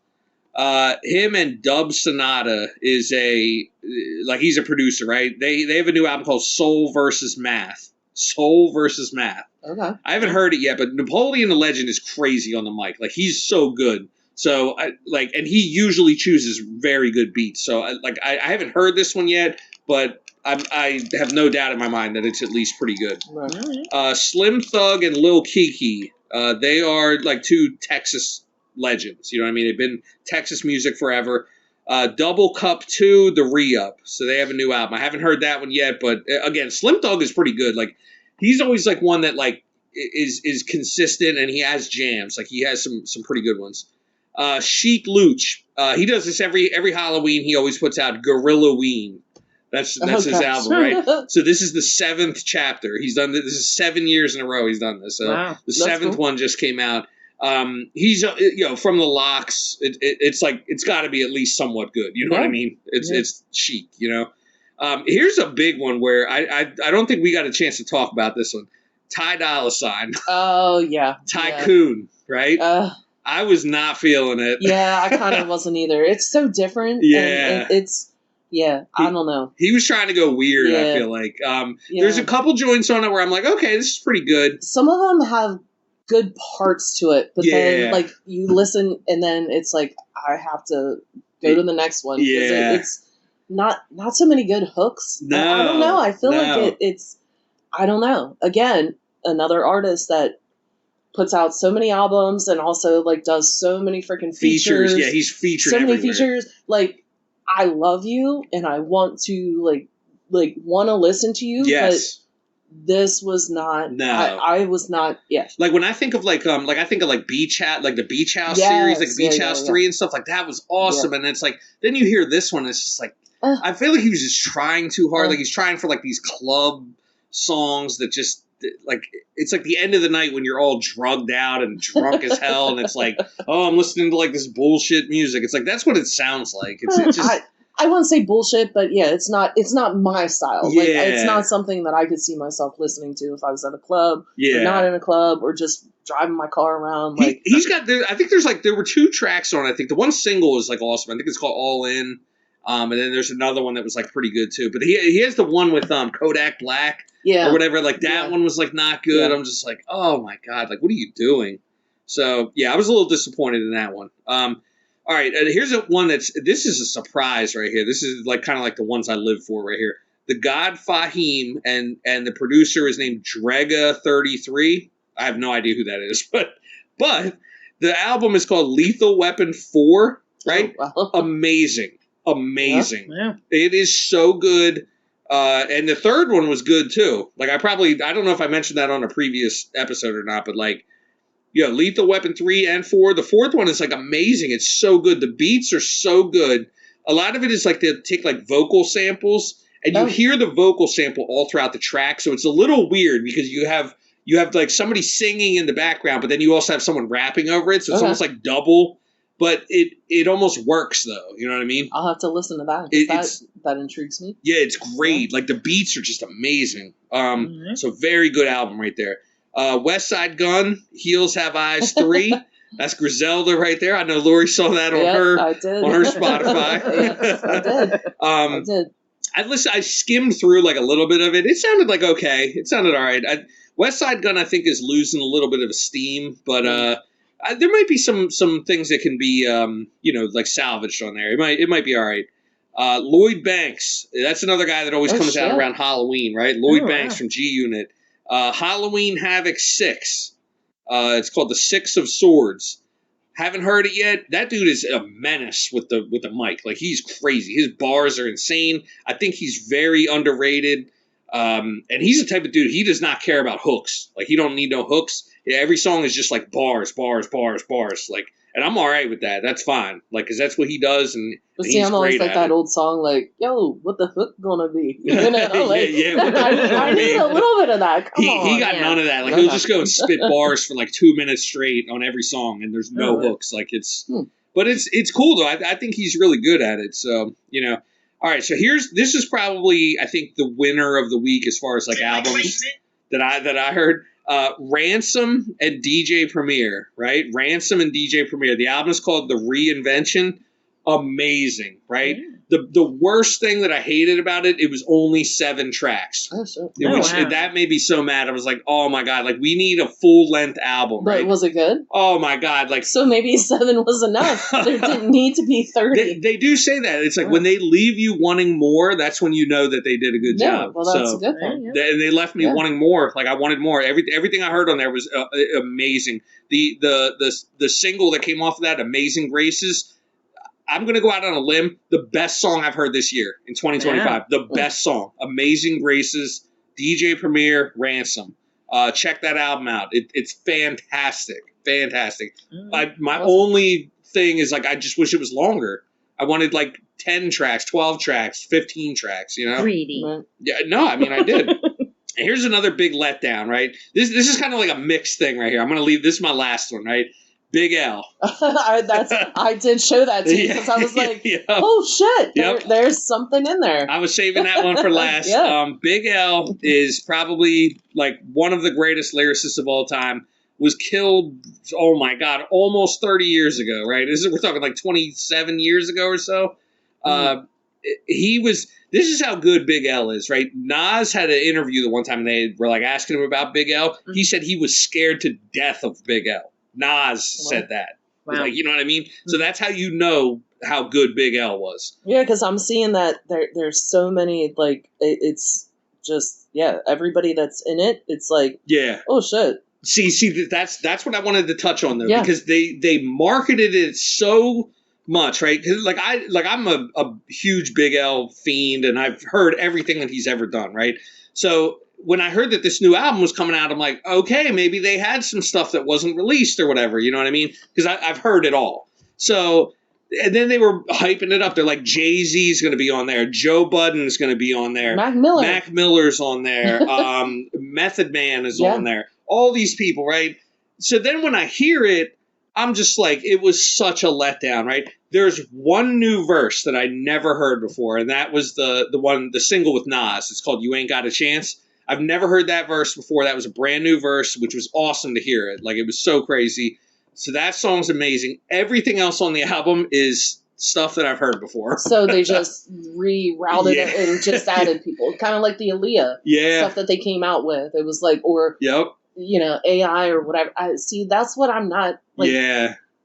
Him and Dub Sonata is he's a producer, right? They have a new album called Soul versus Math. Soul versus Math. Okay. I haven't heard it yet, but Napoleon the Legend is crazy on the mic. Like he's so good. So and he usually chooses very good beats. So I haven't heard this one yet, but I have no doubt in my mind that it's at least pretty good. Right. Slim Thug and Lil Keke, they are like 2 Texas legends. You know what I mean? They've been Texas music forever. Double Cup 2, The Re-Up. So they have a new album. I haven't heard that one yet, but again, Slim Thug is pretty good. Like he's always like one that like is consistent, and he has jams. Like he has some pretty good ones. Sheik Luch. He does this every Halloween. He always puts out Gorillaween. That's his album, right? So this is the 7th chapter. He's done this. This is 7 years in a row he's done this. So the 7th one just came out. He's from the Locks. It's like it's got to be at least somewhat good. You know what I mean? It's chic. Here's a big one where I don't think we got a chance to talk about this one. Ty Dolla $ign. Oh yeah. Tycoon, right? I was not feeling it. Yeah, I kind of wasn't either. It's so different. Yeah. And I don't know. He was trying to go weird. I feel like there's a couple joints on it where I'm like, okay, this is pretty good. Some of them have good parts to it, but then like you listen and then it's like I have to go to the next one. Yeah, it's not so many good hooks. No, I don't know. I feel like it's I don't know. Again, another artist that puts out so many albums and also like does so many freaking features. Yeah, he's featured. So many everywhere. features. Like I love you and I want to like want to listen to you. Yes. But this was not. No, I was not. Yeah, like when I think of I think of like Beach House, like the Beach House series, like Beach House 3 and stuff like that was awesome. And it's like then you hear this one, it's just like I feel like he was just trying too hard. Like he's trying for like these club songs that just like it's like the end of the night when you're all drugged out and drunk as hell, and it's like I'm listening to like this bullshit music. It's like that's what it sounds like. It's just. I wouldn't say bullshit, but yeah, it's not my style. Yeah. Like it's not something that I could see myself listening to if I was at a club or not in a club or just driving my car around. Like he's got I think there were 2 tracks on it. I think the one single is like awesome. I think it's called All In. And then there's another one that was like pretty good too. But he has the one with Kodak Black or whatever. Like that one was like not good. I'm just like, oh my God, like what are you doing? So yeah, I was a little disappointed in that one. All right, here's one this is a surprise right here. This is like kind of like the ones I live for right here. The God Fahim and the producer is named Drega33. I have no idea who that is, but the album is called Lethal Weapon 4, right? Oh, wow. Amazing. Yeah. It is so good. And the third one was good too. Like I don't know if I mentioned that on a previous episode or not, but like Lethal Weapon 3 and 4. The 4th one is like amazing. It's so good. The beats are so good. A lot of it is like they take like vocal samples and you hear the vocal sample all throughout the track. So it's a little weird because you have you have like somebody singing in the background, but then you also have someone rapping over it, so it's almost like double. But it almost works though. You know what I mean? I'll have to listen to that. That intrigues me. Yeah, it's great. Yeah. Like the beats are just amazing. So very good album right there. West Side Gun, Heels Have Eyes 3. That's Griselda right there. I know Lori saw that on her Spotify. Yes, I did. I did. I skimmed through like a little bit of it. It sounded like okay. It sounded all right. West Side Gun, I think, is losing a little bit of steam, but there might be some things that can be like salvaged on there. It might be all right. Lloyd Banks, that's another guy that always comes out around Halloween, right? Lloyd Banks from G Unit. Halloween Havoc 6. It's called The Six of Swords. Haven't heard it yet. That dude is a menace with the mic. Like, he's crazy. His bars are insane. I think he's very underrated. And he's the type of dude, he does not care about hooks. Like, he don't need no hooks. Yeah, every song is just like bars. Like, and I'm all right with that. That's fine. Like, because that's what he does, and he's I'm always great like at that it. old song, like, yo, what the hook gonna be? You know, like, yeah. I need a little bit of that. Come on. He got none of that. Like, he'll just go and spit bars for like 2 minutes straight on every song, and there's no hooks. Like, but it's cool though. I think he's really good at it. So, you know. All right, so this is probably, I think, the winner of the week as far as like albums that I heard. Ransom and DJ Premier, right? Ransom and DJ Premier. The album is called The Reinvention. Amazing, right? Yeah. The worst thing that I hated about it, it was only 7 tracks. Oh, sure. That made me so mad. I was like, oh my God, like we need a full-length album, but right? Was it good? Oh my God. Like, so maybe 7 was enough. There didn't need to be 30. They do say that. It's like when they leave you wanting more, that's when you know that they did a good job. Well, that's a good thing. And they left me wanting more. Like, I wanted more. Everything I heard on there was amazing. The single that came off of that, Amazing Graces, I'm going to go out on a limb. The best song I've heard this year in 2025. Yeah. The best song. Amazing Graces, DJ Premier, Ransom. Check that album out. It's fantastic. Fantastic. My only thing is, like, I just wish it was longer. I wanted, like, 10 tracks, 12 tracks, 15 tracks, you know? Greedy. Yeah, no, I mean, I did. And here's another big letdown, right? This is kind of like a mixed thing right here. I'm going to leave. This is my last one, right? Big L. I did show that to you because I was like, oh shit, there's something in there. I was saving that one for last. Big L is probably like one of the greatest lyricists of all time. Was killed, oh my God, almost 30 years ago, right? We're talking like 27 years ago or so. This is how good Big L is, right? Nas had an interview the one time and they were like asking him about Big L. He said he was scared to death of Big L. Nas said that. Wow. Like, you know what I mean? So that's how you know how good Big L was. Yeah, because I'm seeing that there's so many, like, it's just, everybody that's in it, it's like, oh shit. See, that's what I wanted to touch on though, because they marketed it so much, right? Because I'm a huge Big L fiend, and I've heard everything that he's ever done, right? So when I heard that this new album was coming out, I'm like, okay, maybe they had some stuff that wasn't released or whatever, you know what I mean? Because I've heard it all. So, and then they were hyping it up. They're like, Jay-Z's going to be on there. Joe Budden's going to be on there. Mac Miller's on there. Method Man is on there. All these people, right? So then when I hear it, I'm just like, it was such a letdown, right? There's one new verse that I never heard before, and that was the single with Nas. It's called You Ain't Got a Chance. I've never heard that verse before. That was a brand new verse, which was awesome to hear it. Like, it was so crazy. So that song's amazing. Everything else on the album is stuff that I've heard before. So they just rerouted it and just added people. Kind of like the Aaliyah stuff that they came out with. It was like, or, you know, AI or whatever. That's what I'm not, like,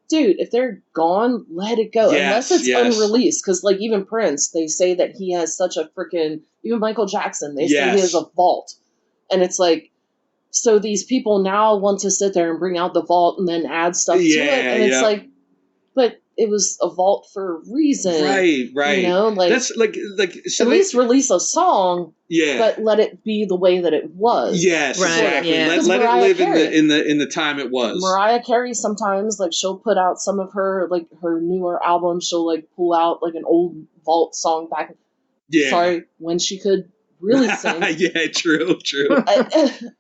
dude, if they're gone, let it go. Unless it's unreleased. Because, like, even Prince, they say that he has such a freaking... Even Michael Jackson, they say he has a vault. And it's like, so these people now want to sit there and bring out the vault and then add stuff to it. And it's like, but it was a vault for a reason. Right. You know, like, that's like so at least release a song, but let it be the way that it was. Yes, exactly. Let it live in the time it was. Mariah Carey sometimes, like, she'll put out some of her, like, her newer albums, she'll, like, pull out, like, an old vault song back. Sorry, when she could really sing. Yeah, true.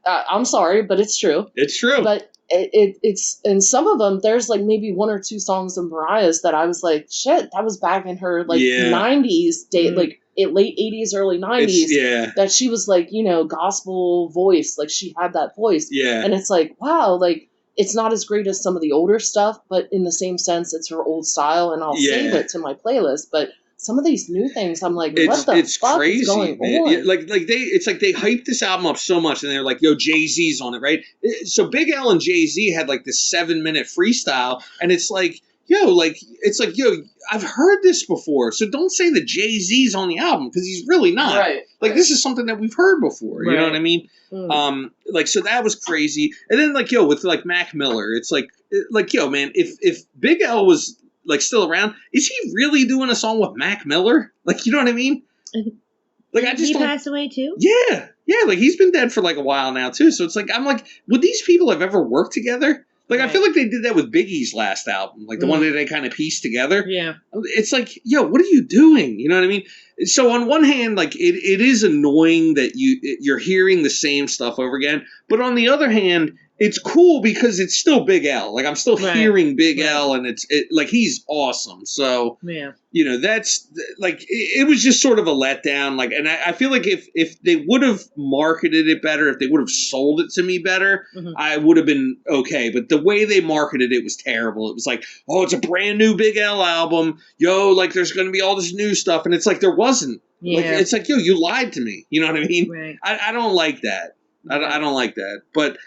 I'm sorry, but it's true. It's true. But it's in some of them, there's like maybe one or two songs of Mariah's that I was like, shit, that was back in her like 90s date, like late 80s, early 90s. That she was like, gospel voice, like she had that voice. Yeah. And it's like, wow, like it's not as great as some of the older stuff, but in the same sense, it's her old style, and I'll save it to my playlist. But some of these new things, I'm like, what the fuck crazy, is going man. on? Yeah, it's like they hyped this album up so much, and they're like, yo, Jay-Z's on it, right? So Big L and Jay-Z had like this 7-minute freestyle, and it's like, yo, I've heard this before, so don't say that Jay-Z's on the album, because he's really not. Right. Like, this is something that we've heard before, you know what I mean? So that was crazy. And then, like, yo, with, like, Mac Miller, it's like, yo, man, if Big L was, like, still around, is he really doing a song with Mac Miller? Like, you know what I mean? Like, I just he passed away, too? Yeah, like, he's been dead for, like, a while now, too. So it's like, I'm like, would these people have ever worked together? Like, I feel like they did that with Biggie's last album, like the one that they kind of pieced together. Yeah. It's like, yo, what are you doing? You know what I mean? So on one hand, like, it is annoying that you're hearing the same stuff over again. But on the other hand, it's cool because it's still Big L. Like, I'm still hearing Big L, and it's like, he's awesome. So, that's, like, it was just sort of a letdown. Like, and I feel like if they would have marketed it better, if they would have sold it to me better, I would have been okay. But the way they marketed it was terrible. It was like, oh, it's a brand new Big L album. Yo, like, there's going to be all this new stuff. And it's like, there wasn't. Yeah. Like, it's like, yo, you lied to me. You know what I mean? Right. I don't like that. I don't like that. But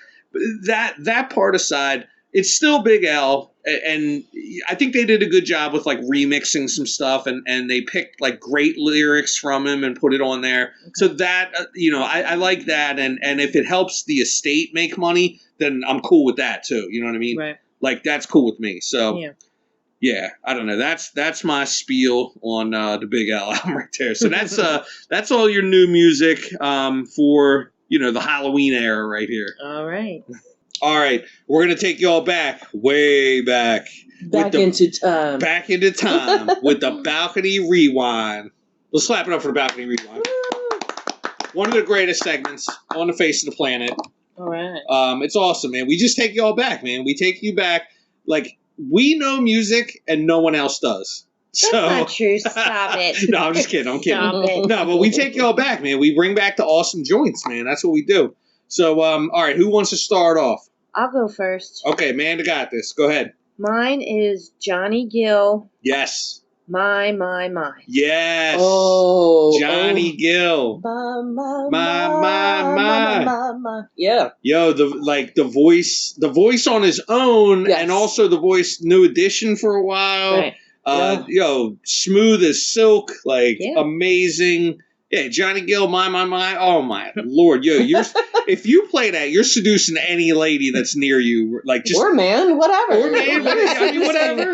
that part aside, it's still Big L, and I think they did a good job with like remixing some stuff, and they picked like great lyrics from him and put it on there. Okay. So that I like that, and if it helps the estate make money, then I'm cool with that too. You know what I mean? Right. Like, that's cool with me. So yeah, I don't know. That's my spiel on the Big L album right there. So that's all your new music for the Halloween era right here. All right. All right. We're going to take y'all back, way back. Back into time. Back into time with the Balcony Rewind. Let's slap it up for the Balcony Rewind. One of the greatest segments on the face of the planet. All right. It's awesome, man. We just take y'all back, man. We take you back. Like, we know music and no one else does. That's not true. Stop it. No, I'm just kidding. Stop it. No, but we take y'all back, man. We bring back the awesome joints, man. That's what we do. So, all right, who wants to start off? I'll go first. Okay, Amanda got this. Go ahead. Mine is Johnny Gill. Yes. My. Yes. Oh. Johnny Gill. My. Yeah. Yo, the voice on his own, and also the voice New Edition for a while. Right. Yo, smooth as silk, like amazing. Yeah, Johnny Gill, my. Oh my Lord, yo, if you play that, you're seducing any lady that's near you. Like, just or man, whatever. Or man, whatever.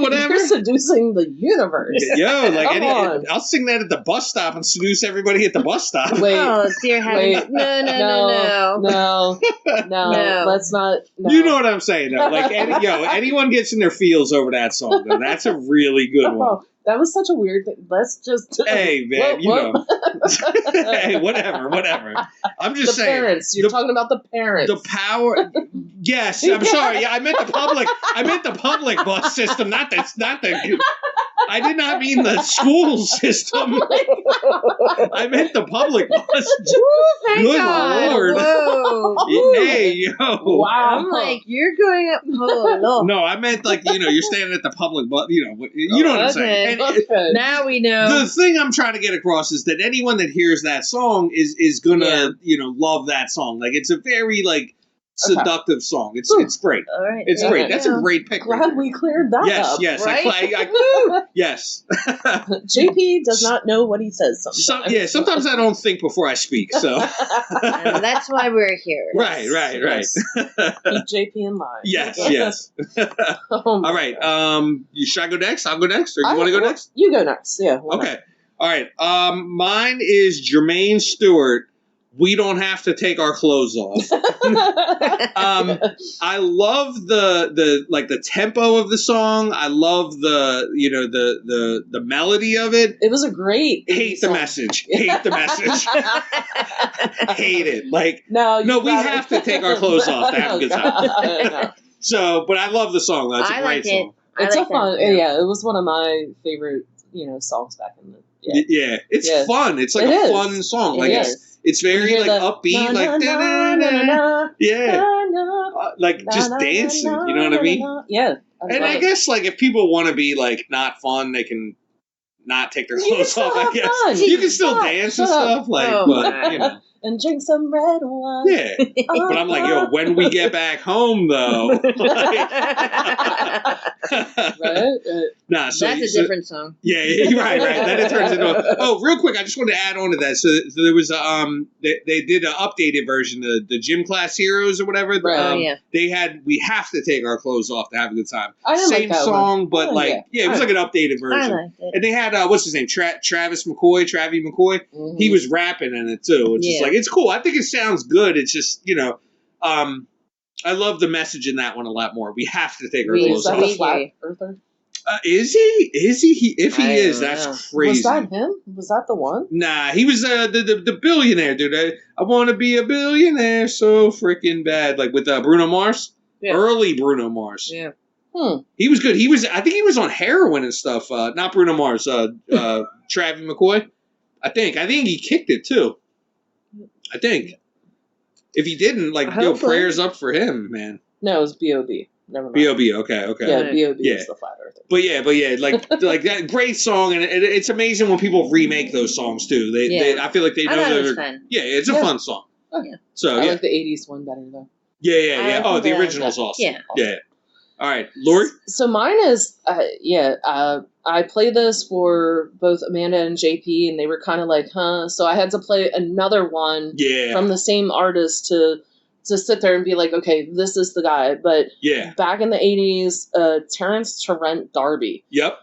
Whatever. You're seducing the universe. Yo, like I'll sing that at the bus stop and seduce everybody at the bus stop. Wait, oh dear heaven! No. Let's not. No. You know what I'm saying, though. Like, anyone gets in their feels over that song, though. That's a really good one. That was such a weird thing. Let's just. Hey, man, Hey, whatever. I'm just saying. The parents. You're talking about the parents. The power. Yes, I'm sorry. Yeah, I meant the public. I meant the public bus system, not the. I did not mean the school system. I meant the public bus. Thank Good God. Lord. Whoa. Hey, yo. Wow. I'm like, you're going up. Oh, no. No, I meant like, you're standing at the public bus. You know what I'm saying. Okay. Now we know. The thing I'm trying to get across is that anyone that hears that song is gonna, love that song. Like, it's a very, like, seductive song. It's great. All right. It's great. That's a great pick. Glad we cleared that up. Yes. Right? Yes. JP does not know what he says sometimes. Sometimes I don't think before I speak. So and that's why we're here. Right. Keep JP in line. Yes. All right. Should I go next? I'll go next, or you want to go next? You go next. Yeah. Okay. All right. Mine is Jermaine Stewart. We Don't Have to Take Our Clothes Off. I love the tempo of the song. I love the melody of it. It was a great Hate the song. message. Hate the message. Hate it. Like no, we have to take our clothes off to have a good time. No. So, but I love the song. That's a great song. It's a fun. Yeah, it was one of my favorite songs back in the. Yeah, it's fun. It's like a fun song. Like it's very like upbeat, like like just dancing. You know what I mean? Yeah. And I guess like if people want to be like not fun, they can not take their clothes off. I guess you can still dance and stuff. Like, but you know. And drink some red wine. Yeah. But I'm like, yo, when we get back home, though. Like, right? That's a different song. Yeah, right. Then it turns into oh, real quick, I just wanted to add on to that. So there was, they did an updated version, the Gym Class Heroes or whatever. Right. They had, we have to take our clothes off to have a good time. I didn't Same like that song, one. but like, it was like an updated version. I liked it. And they had, what's his name? Travis McCoy. Mm-hmm. He was rapping in it too, which is like, it's cool. I think it sounds good. It's just, I love the message in that one a lot more. We have to take our clothes off. Is that a flat earther? Is he? Is he? If he is, that's crazy. Was that him? Was that the one? Nah, he was the billionaire dude. I want to be a billionaire so freaking bad. Like with Bruno Mars. Yeah. Early Bruno Mars. Yeah. He was good. I think he was on heroin and stuff. Not Bruno Mars. Travis McCoy. I think he kicked it too. I think. If he didn't, like, prayers up for him, man. No, it was B.O.B. Never mind. B.O.B. Okay. Yeah, B.O.B. is the flat earther. But yeah, like that great song, and it's amazing when people remake those songs too. They I feel like they know they're fun. Yeah, it's a fun song. Oh, yeah. So I like the '80s one better though. Yeah. Oh, the original's awesome. Yeah. All right, Lori? So mine is, I played this for both Amanda and JP, and they were kind of like, huh? So I had to play another one from the same artist to sit there and be like, okay, this is the guy. But back in the 80s, Terrence Trent D'Arby. Yep.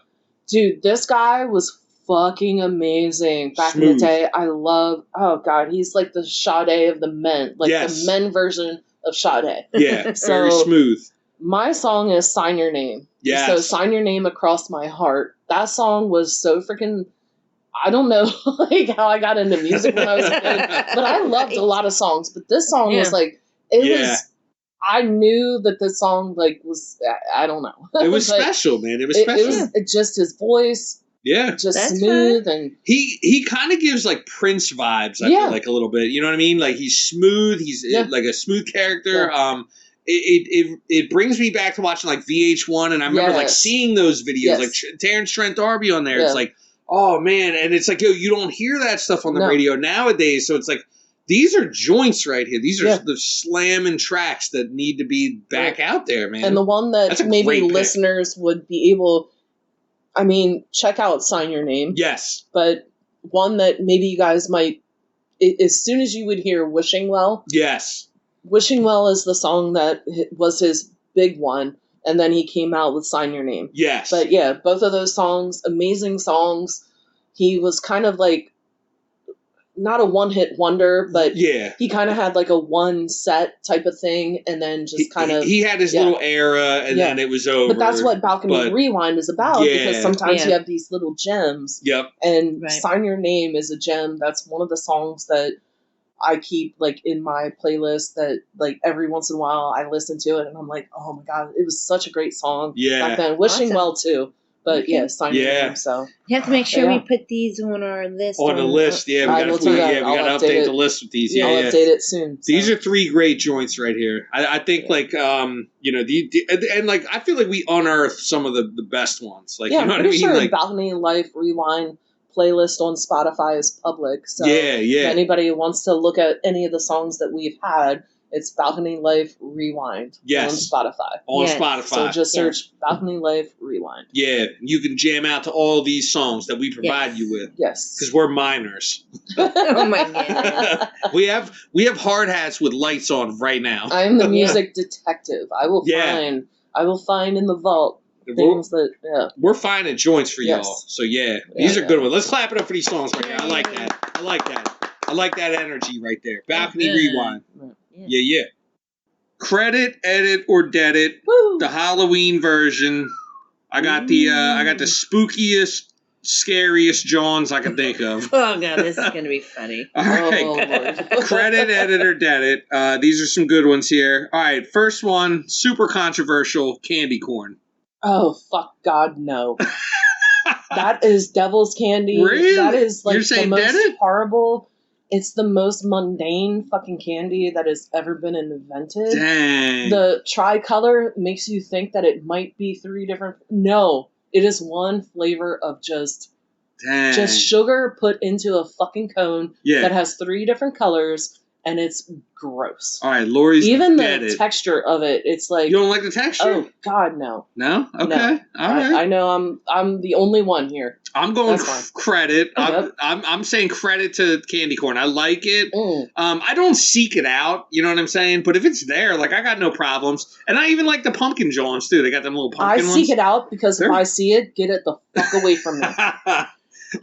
Dude, this guy was fucking amazing back in the day. I love, oh God, he's like the Sade of the men. Like the men version of Sade. Yeah, very smooth. My song is Sign Your Name. Yeah. So Sign Your Name Across My Heart. That song was so freaking, I don't know like how I got into music when I was a kid, but I loved a lot of songs. But this song was like, was, I knew that this song like was, I don't know. It was special, man. It was special. It was just his voice. Yeah. Just smooth. And he kind of gives like Prince vibes, I feel like a little bit. You know what I mean? Like he's smooth. He's like a smooth character. Yeah. It brings me back to watching like VH1, and I remember like seeing those videos, like Terrence Trent D'Arby on there. It's like, oh man, and it's like, yo, you don't hear that stuff on the radio nowadays. So it's like, these are joints right here. These are the slamming tracks that need to be back out there, man. And the one that maybe listeners would be able, I mean, check out Sign Your Name. Yes. But one that maybe you guys might, as soon as you would hear Wishing Well. Yes. Wishing Well is the song that was his big one, and then he came out with Sign Your Name. Yes. But yeah, both of those songs, amazing songs. He was kind of like, not a one-hit wonder, but he kind of had like a one set type of thing, and then just kind of... He had his little era, and then it was over. But that's what Balcony Rewind is about, because sometimes you have these little gems. Yep. And Sign Your Name is a gem. That's one of the songs that I keep like in my playlist that like every once in a while I listen to it, and I'm like, oh my God, it was such a great song back then. Wishing Well too. But Sign Your Name. So you have to make sure we put these on our list. On the list, we got to update the list with these. I'll update it soon. So. These are three great joints right here. I think like and like I feel like we unearthed some of the best ones. Like you know what I mean? Sure like Balcony Life Rewind playlist on Spotify is public. So if anybody wants to look at any of the songs that we've had, it's Balcony Life Rewind on Spotify. Spotify. So just search Balcony Life Rewind. Yeah, you can jam out to all these songs that we provide you with. Yes. Because we're minors. Oh my God. we have hard hats with lights on right now. I'm the music detective. I will find in the vault things that we're finding joints for y'all. So these are good ones. Let's clap it up for these songs right here. I like that. I like that energy right there. Balcony Yeah. rewind. Yeah. Yeah. Credit, edit, or dead it. Woo. The Halloween version. I got the spookiest, scariest Johns I can think of. Oh god, this is gonna be funny. All right. Oh, Lord. Credit, edit, or dead it. These are some good ones here. All right, first one, super controversial, candy corn. Oh, fuck God, no. That is devil's candy. Really? That is like You're the saying most dead it? horrible. It's the most mundane fucking candy that has ever been invented. Dang. The tricolor makes you think that it might be 3 different. No, it is one flavor of just sugar put into a fucking cone that has 3 different colors, and it's gross. All right, Lori's even dead the it. texture of it. It's like, you don't like the texture? Oh God, no. No? Okay. No. All right. I know I'm the only one here. I'm going That's fine. credit. Yep. I'm saying credit to candy corn. I like it. Mm. I don't seek it out. You know what I'm saying? But if it's there, like I got no problems. And I even like the pumpkin Johns too. They got them little pumpkin I ones. seek it out because if I see it, get it the fuck away from me.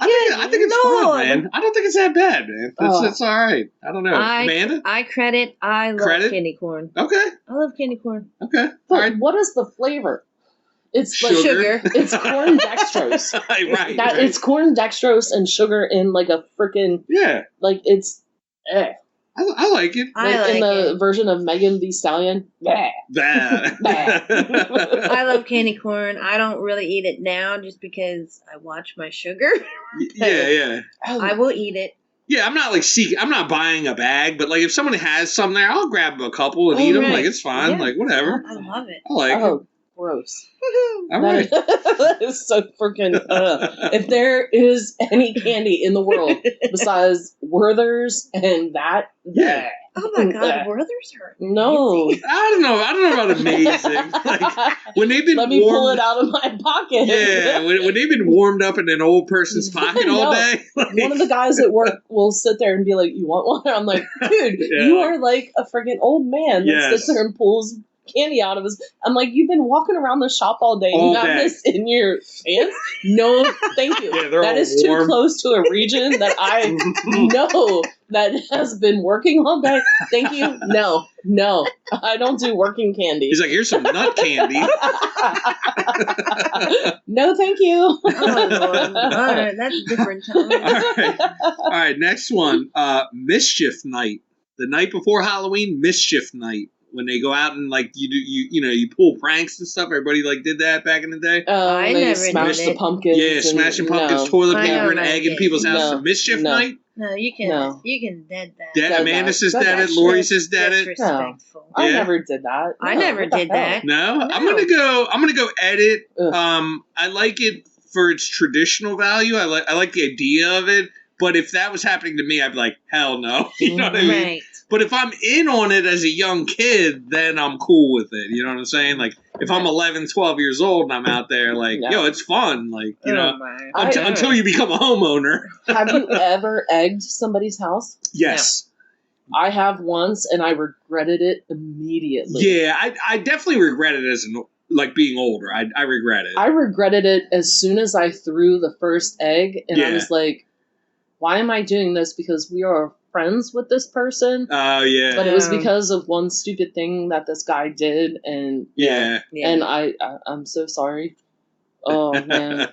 I think it's fun, man. I don't think it's that bad, man. It's all right. I don't know. Amanda? I credit. I love candy corn. Okay. I love candy corn. Okay. But all right. what is the flavor? It's sugar. like sugar. It's corn dextrose. right. It's corn dextrose and sugar in like a freaking like it's. I like it. In the version of Megan Thee Stallion. Bad. I love candy corn. I don't really eat it now just because I watch my sugar. Yeah. I will eat it. Yeah, I'm not like I'm not buying a bag, but like if someone has some there, I'll grab a couple and eat them. Like it's fine. Yeah. Like whatever. I love it. I like it. Gross. All right. That is so freaking. If there is any candy in the world besides Werther's and that, Oh my god, Werther's are amazing. No. I don't know about amazing. Like when they've been let me pull it out of my pocket. Yeah, when they've been warmed up in an old person's pocket all day. Like, one of the guys at work will sit there and be like, "You want one?" I'm like, "Dude, you are like a freaking old man that sits there and pulls candy out of his." I'm like, "You've been walking around the shop all day. You have this in your pants? No, thank you. That is too close to a region that I know that has been working all day. Thank you. No, I don't do working candy." He's like, "Here's some nut candy." No, thank you. Oh, Lord. All right, that's a different time. All right. Next one. Mischief night. The night before Halloween, mischief night. When they go out and like you pull pranks and stuff. Everybody like did that back in the day. I never smash did the it. pumpkins. Yeah, smashing pumpkins, toilet paper, and egg in people's No. houses. Mischief night. No, you can dead that. Dead. Amanda says dead it. Lori says dead it. Disrespectful. I never did that. I never did that. No, I'm gonna go edit. I like it for its traditional value. I like the idea of it. But if that was happening to me, I'd be like, hell no. You know what I mean? Right. But if I'm in on it as a young kid, then I'm cool with it. You know what I'm saying? Like, if I'm 11, 12 years old and I'm out there, like, yo, it's fun. Like, you know, until you become a homeowner. Have you ever egged somebody's house? Yes. No. I have once, and I regretted it immediately. Yeah, I definitely regret it as being older. I regret it. I regretted it as soon as I threw the first egg, and I was like, why am I doing this? Because we are friends with this person. Oh, yeah. But it was because of one stupid thing that this guy did, and and I'm so sorry. Oh, man.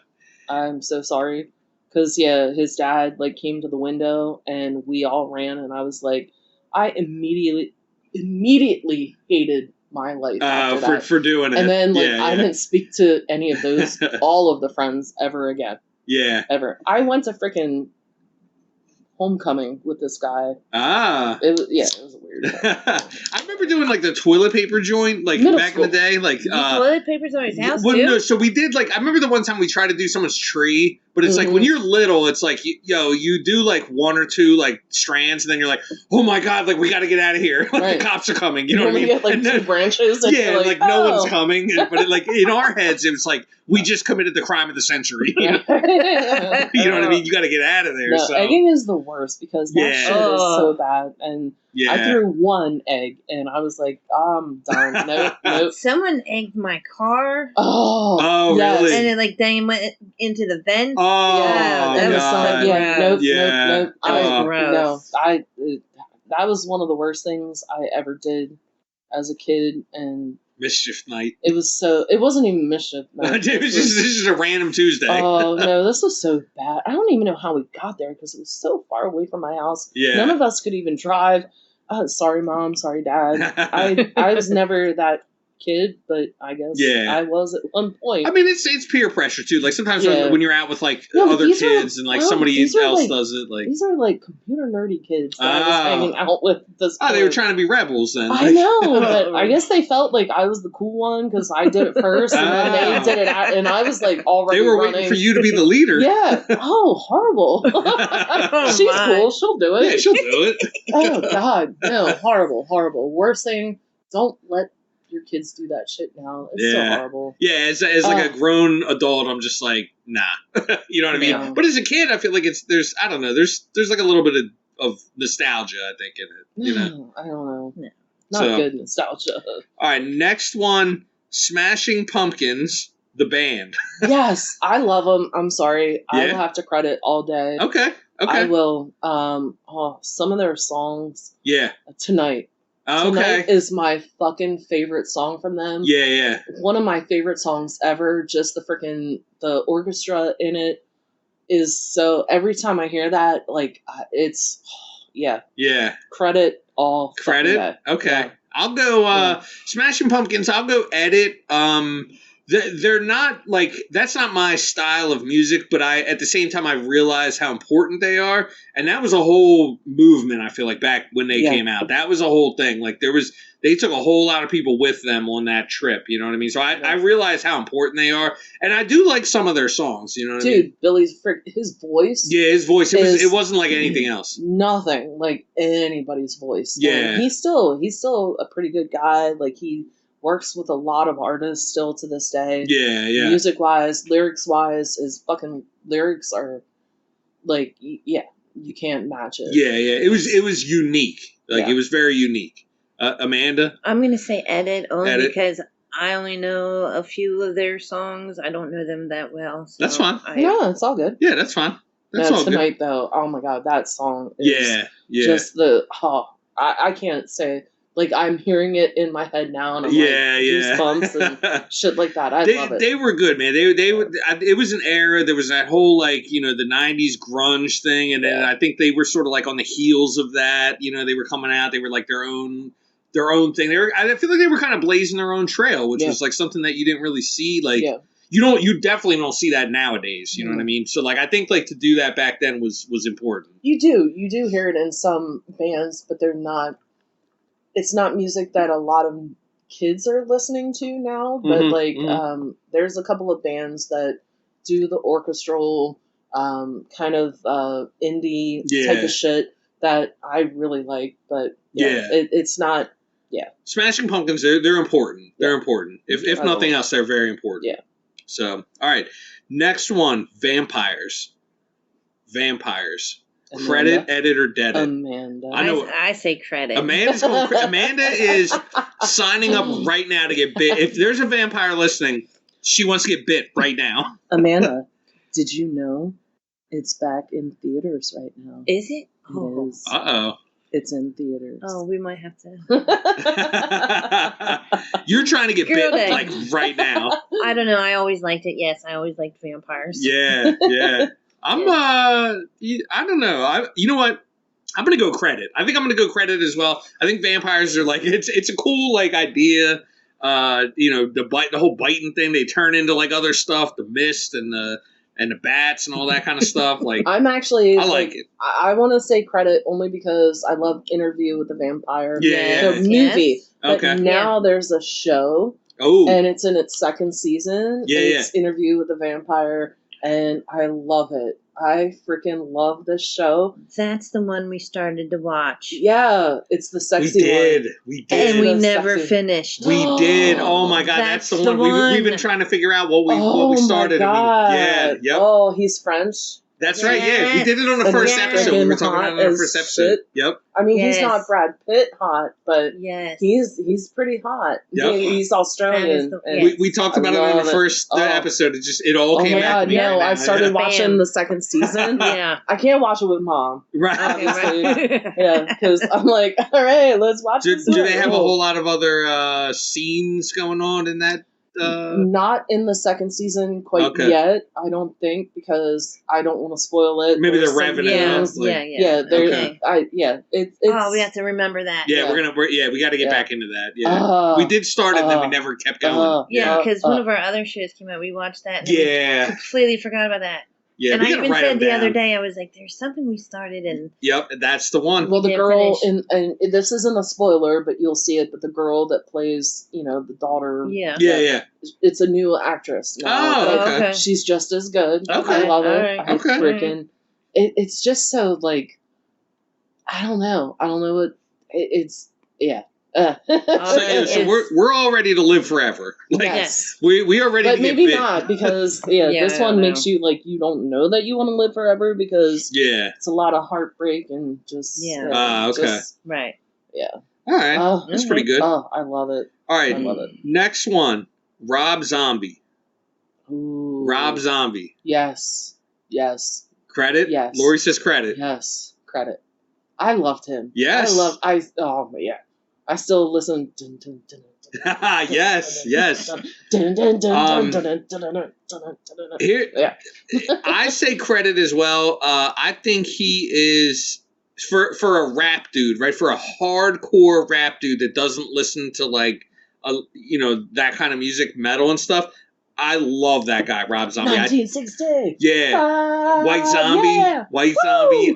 I'm so sorry. Because, his dad, came to the window, and we all ran, and I was like, I immediately hated my life after that. For doing it. And then, I didn't speak to any of all of the friends ever again. Yeah. Ever. I went to freaking homecoming with this guy. It was weird. I remember doing the toilet paper joint back in the day. Toilet paper's on his house too? too? No, so we did I remember the one time we tried to do someone's tree, but it's when you're little, it's you do 1 or 2 strands, and then you're like, oh my god, we got to get out of here. The cops are coming. You know what I mean? Get 2 branches. And no one's coming. But in our heads, it was we just committed the crime of the century. You know what I mean? You got to get out of there. No, egging is the worst because that shit is so bad. And Yeah. I threw one egg, and I was like, I'm done. Nope. Someone egged my car. Oh, yes. really? And then, like, then went into the vent. Oh, yeah, that was God. so gross. Nope. That was gross. That was one of the worst things I ever did as a kid, and Mischief night. it wasn't even mischief night. This is a random Tuesday. Oh, no, this was so bad. I don't even know how we got there because it was so far away from my house. Yeah. None of us could even drive. Sorry, Mom. Sorry, Dad. I was never that kid, but I guess I was at one point. I mean, it's peer pressure too. Like sometimes when you're out with like other kids and like somebody else does it. Like these are like computer nerdy kids that I was hanging out with. They were trying to be rebels then. I know, but I guess they felt like I was the cool one because I did it first, and then they did it, and I was like already. They were running. waiting for you to be the leader. Yeah. Oh, horrible. She's cool. She'll do it. Yeah, she'll do it. Oh God, no, horrible. Worst thing. Don't let your kids do that shit now. It's so horrible. Yeah, as like a grown adult, I'm just like, nah. You know what I mean? Yeah. But as a kid, I feel like there's like a little bit of nostalgia, I think, in it. You know? I don't know. No. Not good nostalgia. All right, next one, Smashing Pumpkins, the band. Yes, I love them. I'm sorry. I will have to credit all day. Okay. I will. Some of their songs. Yeah. Tonight. Okay. Tonight is my fucking favorite song from them. Yeah. One of my favorite songs ever. Just the orchestra in it is so. Every time I hear that, like it's, yeah. Credit all. Credit. Okay. Yeah. I'll go. Smashing Pumpkins. I'll go edit. They're not like that's not my style of music, but at the same time I realize how important they are, and that was a whole movement. I feel like back when they came out, that was a whole thing. Like they took a whole lot of people with them on that trip. You know what I mean? So I realize how important they are, and I do like some of their songs. You know what I mean? Dude, Billy's his voice. Yeah, his voice. It wasn't like anything else. Nothing like anybody's voice. Yeah, and he's still a pretty good guy. Like he works with a lot of artists still to this day. Yeah. Music wise, lyrics wise, his fucking lyrics are like, you can't match it. Yeah. It was unique. Like it was very unique. Amanda? I'm gonna say edit only because I only know a few of their songs. I don't know them that well. So that's fine. Yeah, it's all good. Yeah, that's fine. That's all tonight good. Though, oh my god, that song is just I can't say. Like, I'm hearing it in my head now, and I'm like, goosebumps and shit like that. I love it. They were good, man. It was an era. There was that whole, like, the 90s grunge thing, and then I think they were sort of, like, on the heels of that. They were coming out. They were, like, their own thing. I feel like they were kind of blazing their own trail, which was, like, something that you didn't really see, like... Yeah. You definitely don't see that nowadays, you know what I mean? So, like, I think, like, to do that back then was important. You do hear it in some bands, but they're not... It's not music that a lot of kids are listening to now, but there's a couple of bands that do the orchestral kind of indie type of shit that I really like. But it's not. Yeah, Smashing Pumpkins, they're important. They're important. If nothing else, they're very important. Yeah. So, all right, next one, vampires. Amanda? Credit, edit, or dead it? Amanda. I say credit. Amanda is signing up right now to get bit. If there's a vampire listening, she wants to get bit right now. Amanda, did you know it's back in theaters right now? Is it? Oh. It is. Uh-oh. It's in theaters. Oh, we might have to. You're trying to get bit like right now. I don't know. I always liked it. Yes, I always liked vampires. Yeah. I don't know. You know what? I'm gonna go credit. I think I'm gonna go credit as well. I think vampires are like it's a cool like idea. The whole biting thing. They turn into like other stuff, the mist and the bats and all that kind of stuff. Like I'm actually, I like it. I want to say credit only because I love Interview with the Vampire. Yeah, the movie. But okay. Now there's a show. Oh, and it's in its second season. It's Interview with the Vampire. And I love it. I freaking love this show. That's the one we started to watch. Yeah, it's the sexy one. We did. And we never finished. We did. Oh my god, that's the one. We've been trying to figure out what we started. God. Yep. Oh, he's French. That's right. Yeah, we did it on the first episode. We were talking about it on the first episode. Shit. Yep. I mean, he's not Brad Pitt hot, but he's pretty hot. Yep. He's Australian. We talked about it on the first episode. It all came back to me. No, I started watching the second season. I can't watch it with Mom. Right. Obviously. Yeah, because I'm like, all right, let's watch this. Do they have a whole lot of other scenes going on in that? Not in the second season quite yet, I don't think, because I don't want to spoil it. Maybe they're revving it up. It's we have to remember that. Yeah, we got to get back into that. Yeah, we did start it, and then we never kept going. Because one of our other shows came out. We watched that. And we completely forgot about that. Yeah, and I even said the other day, I was like, "There's something we started in." Yep, that's the one. Well, the girl and this isn't a spoiler, but you'll see it. But the girl that plays, the daughter. Yeah. It's a new actress now. Oh, okay. She's just as good. Okay. I love it. Right. Freaking. It's just so like, I don't know what it's. Yeah. So we're all ready to live forever. Like, yes, we are ready to get maybe bit. not, because this one makes you like you don't know that you want to live forever, because it's a lot of heartbreak and just right. Yeah. All right, that's pretty good. Oh, I love it. All right, I love it. Next one, Rob Zombie. Ooh. Rob Zombie. Yes. Credit. Yes. Lori says credit. Yes. Credit. I loved him. Yes. Oh yeah. I still listen. Yes. Here, I say credit as well. I think he is for a rap dude, right? For a hardcore rap dude that doesn't listen to like, that kind of music, metal and stuff. I love that guy, Rob Zombie. 1960. White Zombie. Yeah. White Zombie.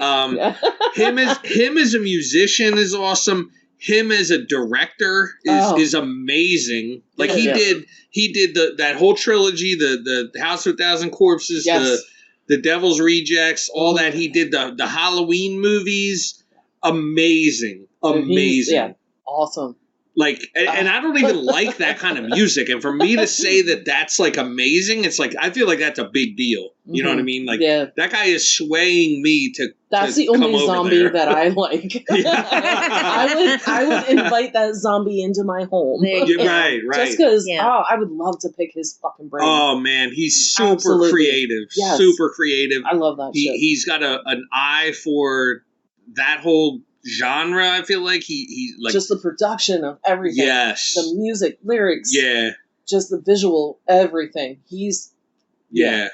Him as a musician is awesome. Him as a director is amazing. Like he did that whole trilogy, the House of a Thousand Corpses, the Devil's Rejects, all that. He did the Halloween movies. Amazing. Awesome. Like, and I don't even like that kind of music. And for me to say that that's like amazing, it's like I feel like that's a big deal. You know what I mean? Like that guy is swaying me to. That's the only zombie that I like. I would invite that zombie into my home. Right. Just because, I would love to pick his fucking brain. Oh man, he's super creative. Yes. Super creative. I love that shit. He's got an eye for that whole genre. I feel like he like just the production of everything. Yes, the music, lyrics. Yeah, just the visual, everything. He's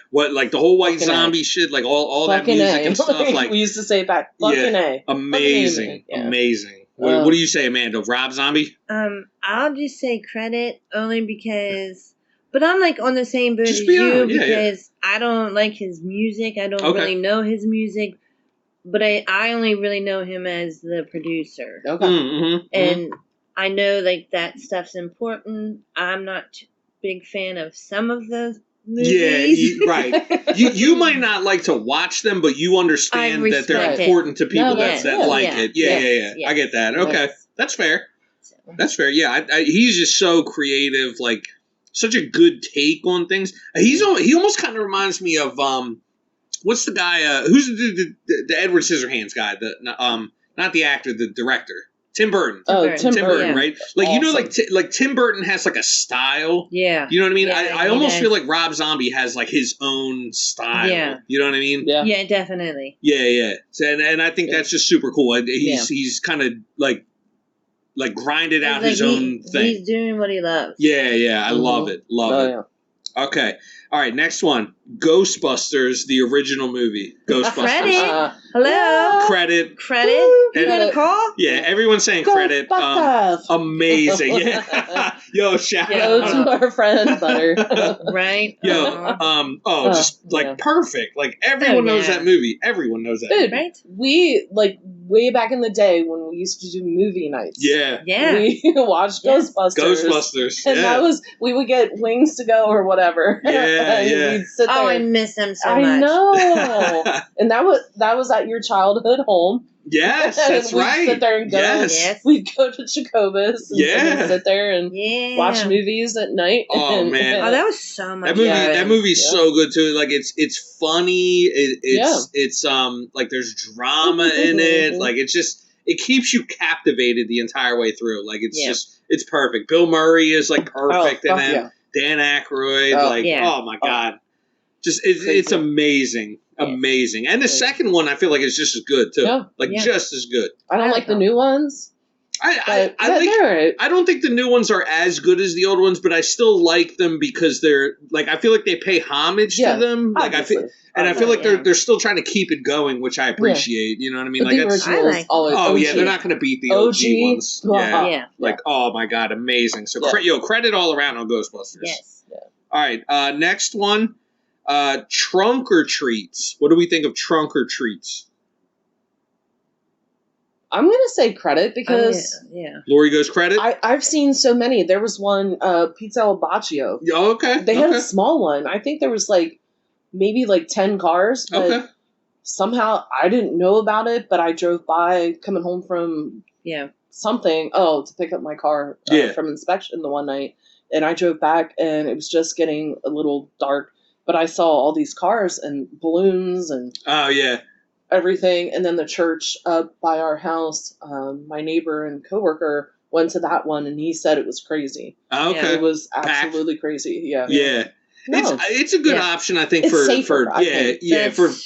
what, like the whole White Zombie shit, like all that music and stuff. Like we used to say back. Fucking A. Amazing, amazing. What do you say, Amanda? Rob Zombie? I'll just say credit only because, but I'm like on the same boat as you because I don't like his music. I don't really know his music. But I only really know him as the producer. Okay. And I know like that stuff's important. I'm not a big fan of some of the movies. Yeah, right. You might not like to watch them, but you understand that they're important to people that like it. Yeah. I get that. Okay. Yes. That's fair. That's fair. Yeah, he's just so creative, like such a good take on things. He almost kind of reminds me of what's the guy? Who's the Edward Scissorhands guy? Not the actor, the director. Tim Burton. Tim Burton, right? Like awesome. Like Tim Burton has like a style. Yeah. You know what I mean? Yeah, I almost feel like Rob Zombie has like his own style. Yeah. You know what I mean? Yeah. Yeah, definitely. Yeah. So, and I think that's just super cool. He's kind of like grinded out his own thing. He's doing what he loves. Yeah. I love it. Love it. Yeah. Okay. All right, next one. Ghostbusters, the original movie. Ghostbusters. Credit. Hello. Credit. You got a call? Yeah, everyone's saying credit. Amazing. Yeah. Yo, shout out to our friend Butter. Right. Yo, just like perfect. Like everyone knows that movie. Everyone knows that movie. Right? We way back in the day when we used to do movie nights. Yeah. We watched Ghostbusters. And that was, we would get wings to go or whatever. Yeah. We'd sit there. I miss them so much. I know. And that was at your childhood home. Yes, that's we'd right. sit there and go. Yes. We'd go to Jacobus and sit there and watch movies at night. Oh man! Oh, that was so much. That movie's so good too. Like it's funny. It's like there's drama in it. Like it keeps you captivated the entire way through. Like it's perfect. Bill Murray is like perfect in it. Yeah. Dan Aykroyd, oh my god, just it's amazing. Amazing. And the second one I feel like is just as good too. Yeah. Just as good. I don't like the new ones. I don't think the new ones are as good as the old ones, but I still like them because they're like I feel like they pay homage to them. Like obviously. I feel like they're still trying to keep it going, which I appreciate. You know what I mean? But like the originals always. Oh yeah, they're not going to beat the OG ones. Yeah. Like oh my god, amazing. So credit all around on Ghostbusters. Yes. Yeah. All right, next one. Trunk or treats. What do we think of trunk or treats? I'm going to say credit because... Lori goes credit? I've seen so many. There was one, Pizza al Baccio. Oh, okay. They had a small one. I think there was maybe 10 cars. But somehow I didn't know about it, but I drove by coming home from something. Oh, to pick up my car from inspection the one night. And I drove back and it was just getting a little dark. But I saw all these cars and balloons and everything. And then the church up by our house, my neighbor and coworker went to that one and he said it was crazy. Oh, okay. It was absolutely crazy. Yeah. Yeah. No. It's a good option, I think, for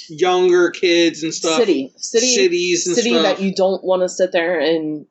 younger kids and stuff. Cities and stuff. That you don't want to sit there and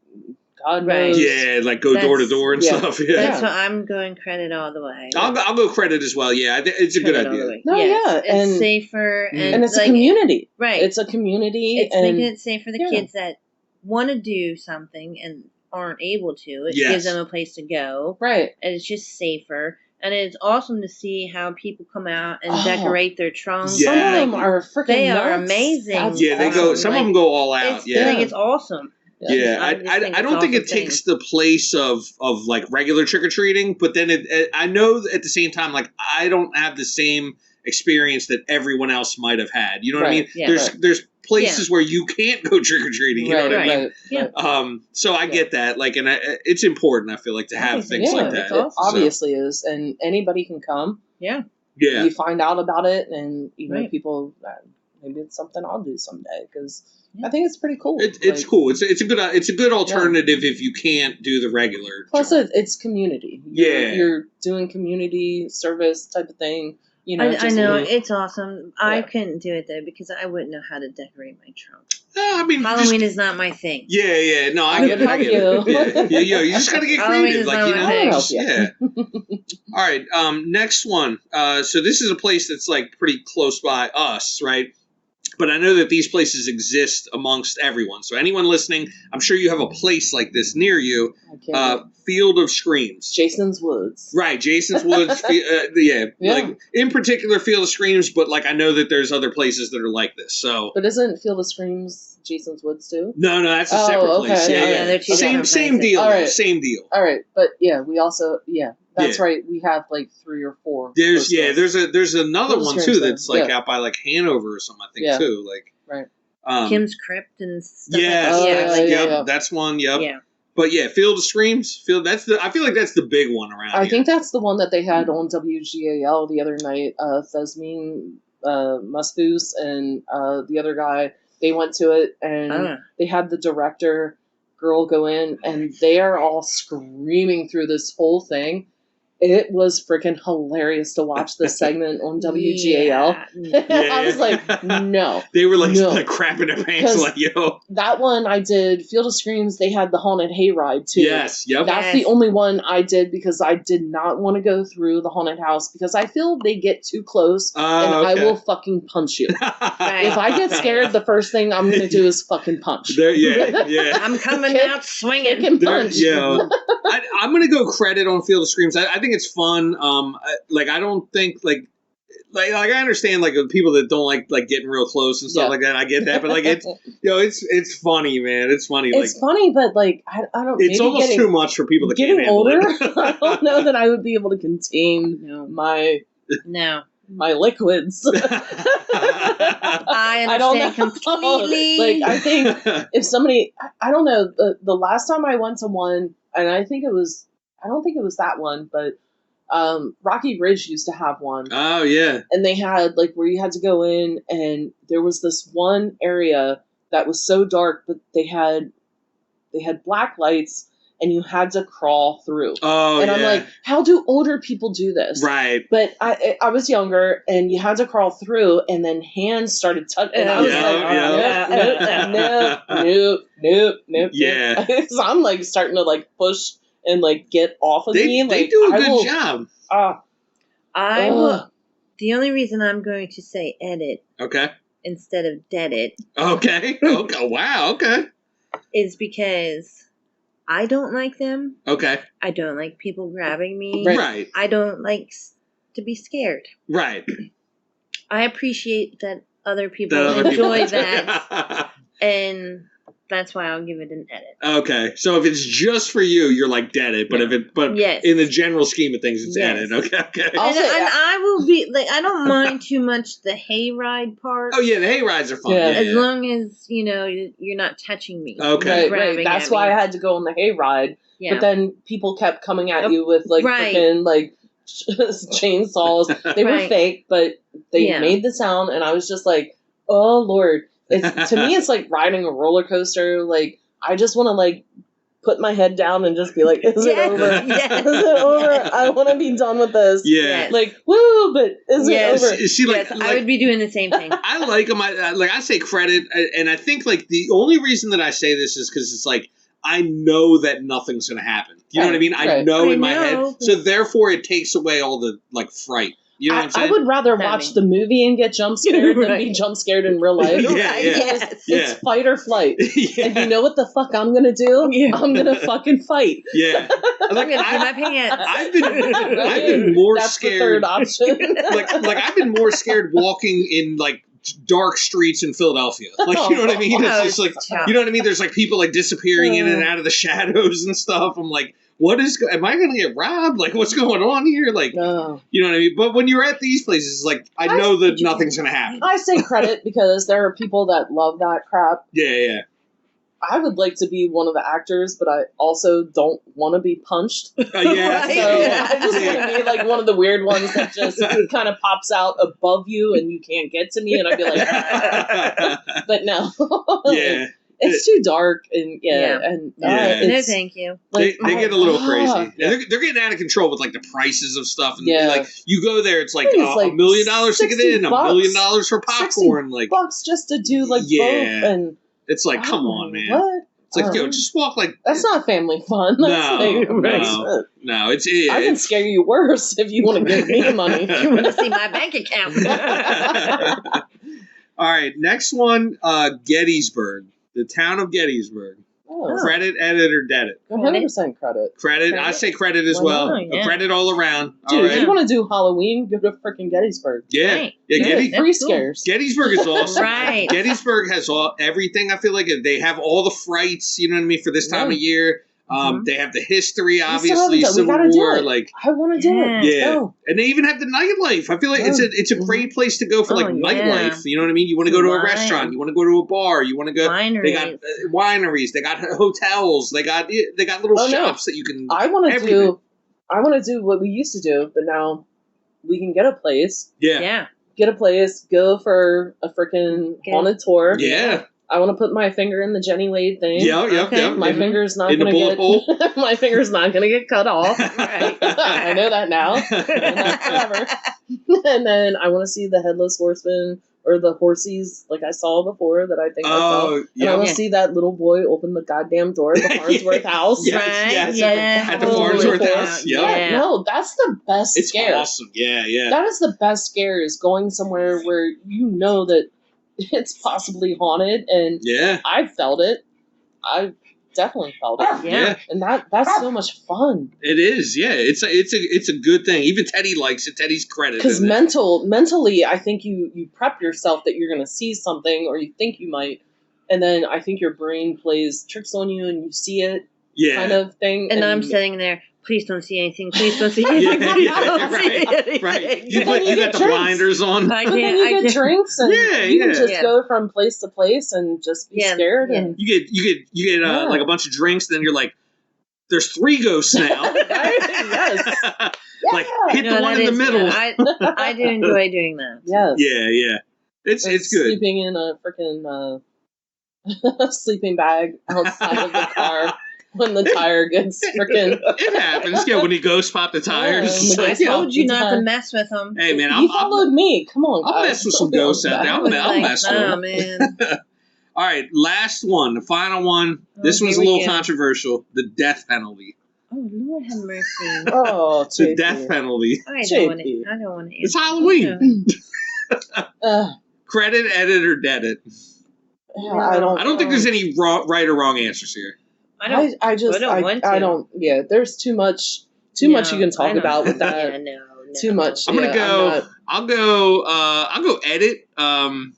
God knows. Yeah, like go door to door and stuff. Yeah, that's what I'm going credit all the way. I'll go credit as well. Yeah, it's a good idea. No, it's safer and it's a community. Right, it's a community. It's making it safe for the kids that want to do something and aren't able to. It gives them a place to go. Right, and it's just safer. And it's awesome to see how people come out and decorate their trunks. Yeah. Some of them are freaking They nuts. are amazing. They go. Some of them go all out. I think it's awesome. Yeah, I don't think it takes the place of like regular trick or treating, but then I know at the same time, like I don't have the same experience that everyone else might have had. You know what I mean? Yeah, there's places where you can't go trick or treating. You know what I mean? Yeah. So I get that. Like, and it's important. I feel like to have things like that. It obviously is, and anybody can come. Yeah. Yeah. You find out about it, and people. Maybe it's something I'll do someday because I think it's pretty cool. It's cool. It's a good alternative if you can't do the regular. Plus, it's community. You're doing community service type of thing. You know, I know it's awesome. I couldn't do it though because I wouldn't know how to decorate my trunk. I mean, Halloween is not my thing. Yeah. No, I get it. Yeah, you just gotta get creative, Yeah. All right. Next one. So this is a place that's like pretty close by us, right? But I know that these places exist amongst everyone. So anyone listening, I'm sure you have a place like this near you. Field of Screams. Jason's Woods. Right, Jason's Woods. Like in particular Field of Screams, but like I know that there's other places that are like this. So, but isn't Field of Screams Jason's Woods too? No, that's a separate place. Yeah, they're two same deal. All right. Same deal. All right, but we also that's right. We have like 3 or 4. There's another one too that's like out by like Hanover or something. I think too. Like right. Kim's Crypt and stuff. That's one. Yep. Yeah. But Field of Screams. I feel like that's the big one around here. I think that's the one that they had on WGAL the other night. Thesmine Musfoos and the other guy. They went to it and they had the director girl go in and they are all screaming through this whole thing. It was freaking hilarious to watch this segment on WGAL. I was like, no. They were like crapping their pants like, yo. That one I did, Field of Screams, they had the haunted hayride too. Yes, yep. That's the only one I did because I did not want to go through the haunted house because I feel they get too close and I will fucking punch you. If I get scared, the first thing I'm going to do is fucking punch. I'm coming out swinging. Punch. I'm going to go credit on Field of Screams. I think it's fun. I don't think like I understand like people that don't like getting real close and stuff like that. I get that, but like it's it's funny, man. It's funny. It's funny, but like I don't. It's almost too much for people that can't handle older. I don't know that I would be able to contain my liquids. I I don't understand know. completely. Like, I think if somebody, I don't know, the last time I went to one, and I don't think it was that one, but Rocky Ridge used to have one. Oh, yeah. And they had, like, where you had to go in, and there was this one area that was so dark, but they had black lights, and you had to crawl through. Oh, and yeah. I'm like, how do older people do this? Right. But I was younger, and you had to crawl through, and then hands started touching. And I was nope. Yeah. So I'm like starting to like push and like get off of me. They Like, do a good job. I will. The only reason I'm going to say edit Okay. instead of dead it Okay. Okay. Wow. Okay. is because I don't like them. Okay. I don't like people grabbing me. Right. I don't like to be scared. Right. I appreciate that other people The other enjoy people- that, and that's why I'll give it an edit. Okay. So if it's just for you, you're like dead it. But Yes. in the general scheme of things, it's Yes. edit. Okay. Okay. I'll And, say- and I will be like, I don't mind too much the hayride part. Oh yeah, the hay rides are fun. Yeah. Yeah. As long as you're not touching me. Okay. Right. Grabbing That's at why me. I had to go on the hayride. Yeah. But then people kept coming at you with like Right. freaking like chainsaws. They were Right. fake, but they Yeah. made the sound, and I was just like, "Oh Lord!" To me, it's like riding a roller coaster. Like, I just want to like put my head down and just be like, "Is it Yes. over? Yes. Is it over? Yes. I want to be done with this." Yeah. Yes. Like, woo! But is Yes. it over? See, like, Yes, I would be doing the same thing. I like them. I say credit, and I think like the only reason that I say this is because it's like I know that nothing's going to happen. You know what I mean? I Right. know I in my know. head, so therefore it takes away all the like fright. You know what I'm I saying? would rather That watch means- the movie and get jump scared than be Right. jump scared in real life. Yeah, Right, yeah. Yes. Yeah. It's fight or flight. Yeah. And you know what the fuck I'm gonna do? Yeah. I'm gonna fucking fight. Yeah. I'm Like, gonna pee my pants. I've been more That's scared. the third option. like I've been more scared walking in like dark streets in Philadelphia. Like, you know what I mean? Oh, It's just like, tough. you know what I mean? There's like people like disappearing in and out of the shadows and stuff. I'm like, am I going to get robbed? Like, what's going on here? Like, No. you know what I mean? But when you're at these places, it's like, I know that nothing's going to happen. I say credit because there are people that love that crap. Yeah. I would like to be one of the actors, but I also don't want to be punched. Yeah. So Right. I just want to be like one of the weird ones that just kind of pops out above you and you can't get to me, and I'd be like, but no. Yeah. It's too dark, and Yeah. and Yeah. No, it's, thank you. They get a little crazy. Yeah. They're getting out of control with like the prices of stuff. And Yeah. like you go there, it's like, I think it's like $1 million to get in, $60, $1 million for popcorn. Like, bucks just to do like Yeah. both, and it's like, come on, man. What? It's like, yo, just walk like. That's not family fun. That's No, like, no. No, it's. I can scare you worse if you want to give me money. You want to see my bank account? All right, next one, Gettysburg, the town of Gettysburg. Oh, Credit, edit, or dead it? 100% credit. Credit. I Credit? say credit as Why well. not? Yeah. Credit all around. Dude, All if right. you want to do Halloween, go to freaking Gettysburg. Yeah. Right. Yeah. You get That's free cool. scares. Gettysburg is awesome. Right. Gettysburg has everything. I feel like they have all the frights. You know what I mean for this time of year. They have the history, We obviously, Civil gotta do War. it. Like, I want to do it. Let's yeah, go. and they even have the nightlife. I feel like it's a great place to go for like Oh, yeah. nightlife. You know what I mean? You want to go to a Wine. restaurant. You want to go to a bar. You want to go. They got Wineries. wineries. They got hotels. They got little Oh, no. shops that you can. I want to everything. do what we used to do, but now we can get a place. Yeah. Yeah. Get a place, go for a freaking Okay. haunted tour. Yeah. I want to put my finger in the Jenny Wade thing. Yep. Okay. Yep. My Mhm. finger's not In the gonna bullet get my finger's not gonna get cut off. Right. I know that now. And that's forever. And then I want to see the headless horseman or the horsies like I saw before that I think I saw. Oh, And I yeah. want to see that little boy open the goddamn door at the Farnsworth house. Yes, Right, yes. yeah. At the Oh, Farnsworth yeah. house. Yep. Yeah. No, that's the best It's scare. awesome. Yeah. Yeah. That is the best scare, is going somewhere where you know that it's possibly haunted, and Yeah. I felt it. I definitely felt it. Yeah. And that's so much fun. It is, yeah. It's a good thing. Even Teddy likes it. Teddy's credit. Because isn't it? mentally, I think you prep yourself that you're going to see something, or you think you might, and then I think your brain plays tricks on you, and you see it, yeah, kind of thing. And I'm sitting there. Please don't see anything. Please don't see anything. Please don't see anything. Right. You Then you got get the drinks. blinders on. I But then can't. you I get can't. drinks, and you can just Yeah. go from place to place and just be scared. Yeah. And You get like a bunch of drinks, then you're like, there's 3 ghosts now. Yes. Like hit the one in the middle. I do enjoy doing that. Yes. Yeah. It's good. Sleeping in a freaking sleeping bag outside of the car when the tire gets freaking. It happens. Yeah, when the ghosts pop the tires. Yeah, I Like, yo, told you not to mess with them. hey man, You followed me. Come on, I'll guys. mess with some ghosts out there. I'll mess with Oh them. man. All right, last one, the final one. This one's a here we little go. controversial. The death penalty. Oh Lord have mercy. Oh, The JP. death penalty. I don't want to. I don't want to. It's Halloween. Uh, Credit, edit, or dead it. yeah, I don't think there's any right or wrong answers here. I don't. I just I don't want to. I don't. Yeah, there's too much you can talk about with that. Yeah, no. Too much. I'm gonna yeah, go. I'll go edit.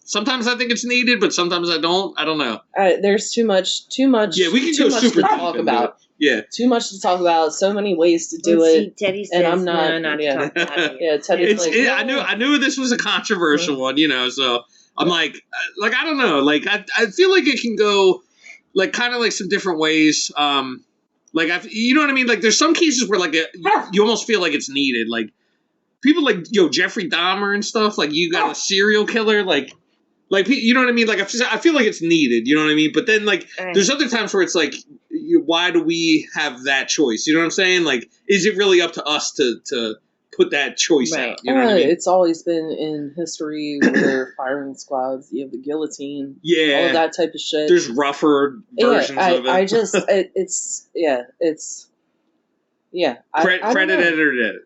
Sometimes I think it's needed, but sometimes I don't. I don't know. There's too much. Yeah, we can too go much super to deep talk into about. Yeah. Too much to talk about. So many ways to do Let's it. see, Teddy says and I'm not. no, not yeah, to talk about it. yeah. Teddy's like, I knew this was a controversial one, so I'm like I don't know, I feel like it can go like kind of like some different ways. You know what I mean? Like there's some cases where you almost feel like it's needed. Like people like Jeffrey Dahmer and stuff. Like you got a serial killer, like you know what I mean? Like I feel like it's needed. You know what I mean? But then there's other times where it's like, why do we have that choice? You know what I'm saying? Like, is it really up to us to put that choice out? You know what I mean? It's always been in history where firing squads, you have the guillotine, Yeah, all that type of shit. There's rougher versions of it. I just, it's Credit, edit, or edit.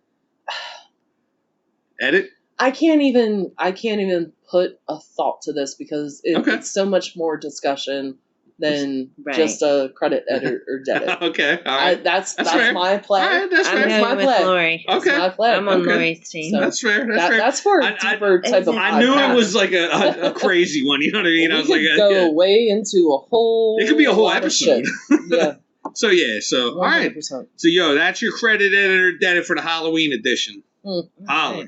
Edit. I can't even put a thought to this because it's so much more discussion than just a credit edit or edit. Okay, all right. That's fair. my play. All right, that's fair. I'm going with Lori. Okay, my play. I'm on Lori's team. So that's fair. That's fair. That's for a deeper type of. I knew podcast. It was like a crazy one. You know what I mean? We I was could like, go way into a whole. It could be a whole lot of episode. shit. Yeah. So all right. 100%. So that's your credit editor edit for the Halloween edition. Holla.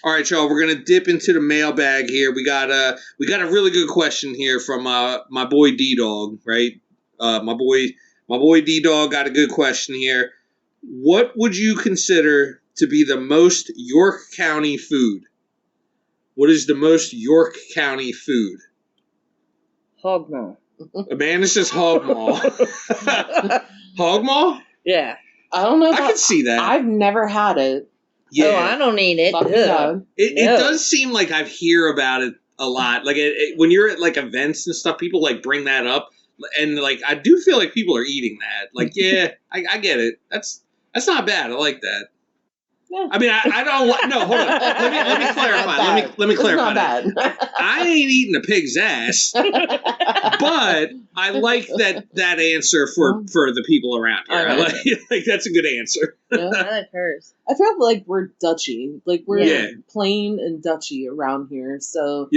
All right, y'all. We're gonna dip into the mailbag here. We got a really good question here from my boy D Dog. Right, my boy D Dog got a good question here. What would you consider to be the most York County food? What is the most York County food? Hog maw. Amanda says hog maw. Hog maw? Yeah. I don't know. I can see that. I've never had it. Yeah. Oh, I don't eat it. It does seem like I hear about it a lot. Like when you're at like events and stuff, people like bring that up, and like I do feel like people are eating that. Like, yeah, I get it. That's not bad. I like that. Yeah. I mean, I don't. No, hold on. Let me clarify. Let me clarify. It's not bad. I ain't eating a pig's ass, but I like that answer for the people around here. I like that's a good answer. Yeah. I like hers. I feel like we're Dutchy. Like we're plain and Dutchy around here. So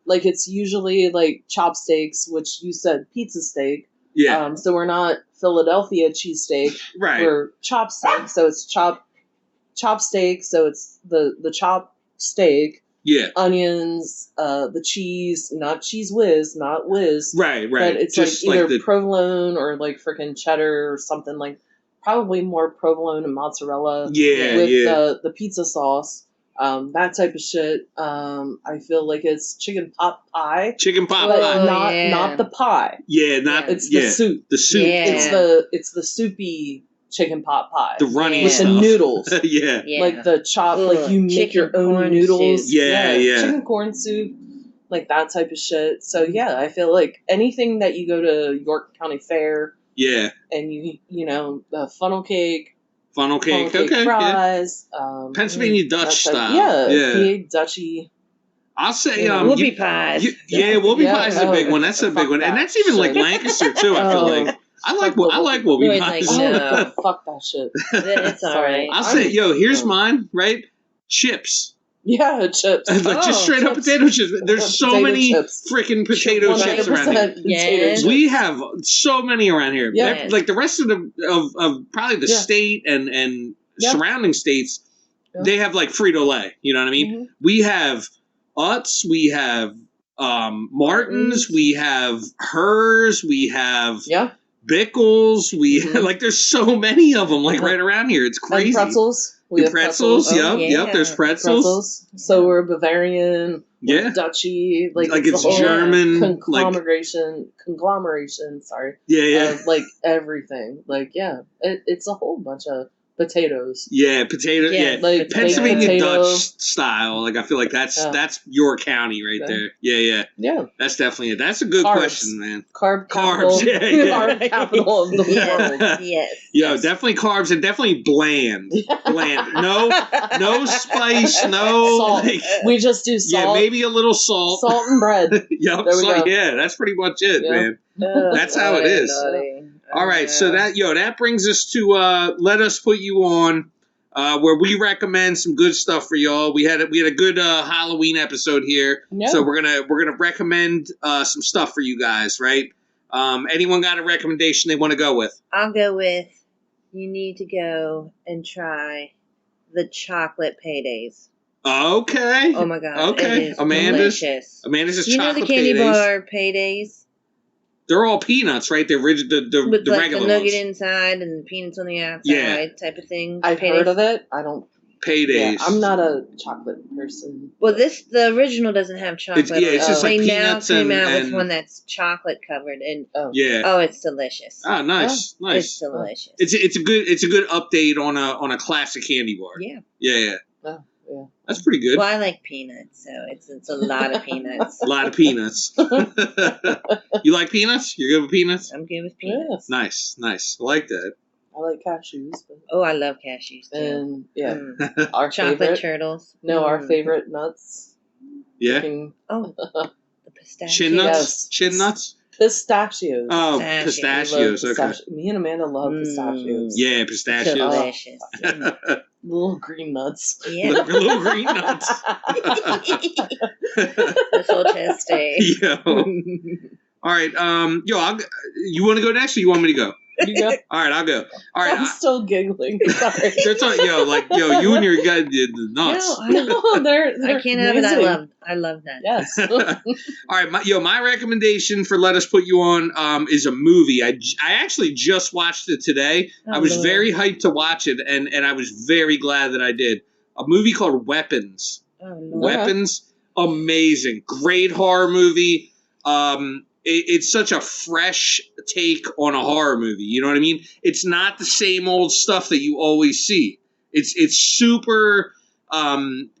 like it's usually like chopsteaks, which you said pizza steak. Yeah. So we're not Philadelphia cheesesteak. Right. We're chopsteak. So it's chopsteak. So it's the chop steak. Yeah. Onions, the cheese, not cheese whiz, not whiz. Right. But it's just like either the provolone or like freaking cheddar or something like. Probably more provolone and mozzarella with the pizza sauce, that type of shit. I feel like it's chicken pot pie. Not the pie. Yeah, it's the soup. The soup. Yeah. It's the soupy chicken pot pie. The runny with stuff. the noodles. yeah. Like the chop. Like you make your own noodles. Soup. Yeah. Chicken corn soup. Like that type of shit. So yeah, I feel like anything that you go to York County Fair. Yeah. And you know, the funnel cake. Okay. Fries. Pennsylvania Dutch style. Yeah. Big Dutchy. I'll say whoopie pies. Whoopie pies is a big one. That's a big one. And that's even like Lancaster too, I feel like. I like whoopie pies. Fuck that shit. It's alright. I'll say, here's mine, right? Chips. Yeah, chips. Like just straight up potato chips. There's so Potato many chips. freaking potato chips around here. 100% potato Yes. chips. We have so many around here. Yeah. Like the rest of of probably the state and surrounding states, they have like Frito-Lay. You know what I mean? Mhm. We have Utz. We have Martin's. We have Hers. We have Bickles. We like there's so many of them like right around here. It's crazy. And pretzels. We have pretzels. Oh, Yep. There's pretzels. So we're Bavarian. Yeah. Dutchy. Like it's the whole German. Conglomeration. Sorry. Yeah. Of like everything. Like it's a whole bunch of potatoes. Yeah, potato. Yeah, like Pennsylvania potato. Dutch style. Like I feel like that's your county right there. Yeah. That's definitely it. That's a good question, man. Carbs. Capital, Carb capital of the world. Yes. Yo, definitely carbs and definitely bland. No spice. No salt. Like, we just do salt. Yeah, maybe a little salt. Salt and bread. Yep. There we go. Yeah, that's pretty much it, man. That's how it is. All right, so that brings us to let us put you on, where we recommend some good stuff for y'all. We had a good Halloween episode here, so we're gonna recommend some stuff for you guys, right? Anyone got a recommendation they want to go with? I'll go with. You need to go and try the chocolate paydays. Okay. Oh my god. Okay. It is Amanda's delicious. chocolate you know the candy paydays. bar paydays? They're all peanuts, right? The original, With the like regular the nugget ones. inside and the peanuts on the outside type of thing. I've heard of it. I don't. Paydays. Yeah, I'm not a chocolate person. Well, the original doesn't have chocolate. It's just like they peanuts now came out and with one that's chocolate covered, and yeah. it's delicious. Oh, nice. It's delicious. It's a good update on a classic candy bar. Yeah. Oh, yeah. That's pretty good. Well, I like peanuts, so it's a lot of peanuts. A lot of peanuts. You like peanuts? You're good with peanuts? I'm good with peanuts. Nice. I like that. I like cashews. But... Oh, I love cashews too. And our chocolate favorite turtles. No, our favorite nuts. Yeah. The pistachios. Chin nuts. Chin nuts. Pistachios. Oh, pistachios. Okay. Me and Amanda love pistachios. Yeah, pistachios. Delicious. Little green nuts. Yeah. Little green nuts. They're so tasty. Yo. All right. You want to go next, or you want me to go? You go. All right, I'll go. All right. I'm still giggling. Sorry. That's all, you and your guy did the nuts. No, they're I can't have amazing. it. I love that. Yes. All right, my recommendation for Let Us Put You On is a movie. I actually just watched it today. I was very hyped to watch it, and I was very glad that I did. A movie called Weapons. Oh, Weapons, amazing, great horror movie. It's such a fresh take on a horror movie. You know what I mean? It's not the same old stuff that you always see. It's super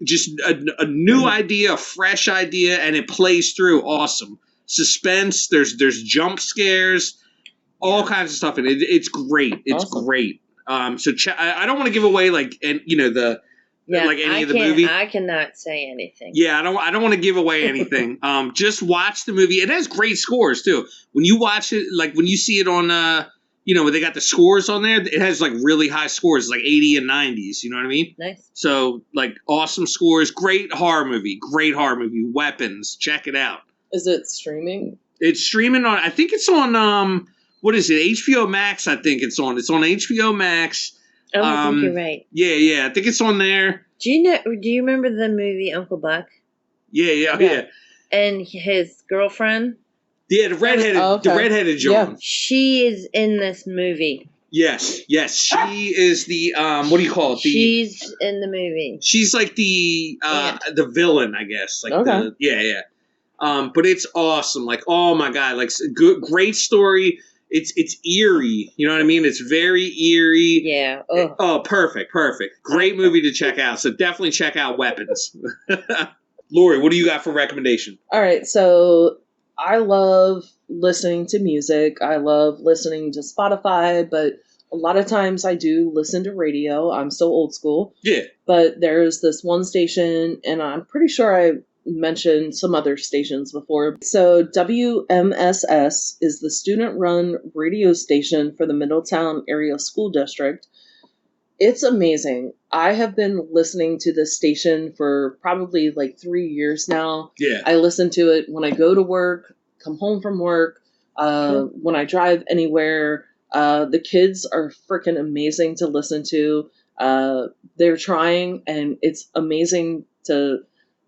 just a new idea, a fresh idea, and it plays through awesome. Suspense. There's jump scares, all kinds of stuff in it. It's great. It's great. So I don't want to give away like any of the movie. I cannot say anything. Yeah, I don't want to give away anything. Just watch the movie. It has great scores too. When you watch it, like when you see it on, when they got the scores on there, it has like really high scores, like 80 and 90s. You know what I mean? Nice. So like awesome scores. Great horror movie. Weapons. Check it out. Is it streaming? It's streaming on. I think it's on. What is it? HBO Max. I think it's on. It's on HBO Max. Oh, I think you're right. Yeah. I think it's on there. Do you remember the movie Uncle Buck? Yeah. And his girlfriend? Yeah, the redheaded John. Yeah. She is in this movie. Yes. She is the what do you call it? She's in the movie. She's like the villain, I guess. Like okay. But it's awesome. Like, oh my god, like great story. It's eerie. You know what I mean? It's very eerie. Yeah. Oh, perfect. Great movie to check out. So definitely check out Weapons. Lori, what do you got for recommendation? All right. So I love listening to music. I love listening to Spotify, but a lot of times I do listen to radio. I'm still old school. Yeah. But there's this one station, and I'm pretty sure I mentioned some other stations before. So WMSS is the student-run radio station for the Middletown Area School District. It's amazing. I have been listening to this station for probably like 3 years now. Yeah. I listen to it when I go to work, come home from work, when I drive anywhere. The kids are freaking amazing to listen to. They're trying, and it's amazing to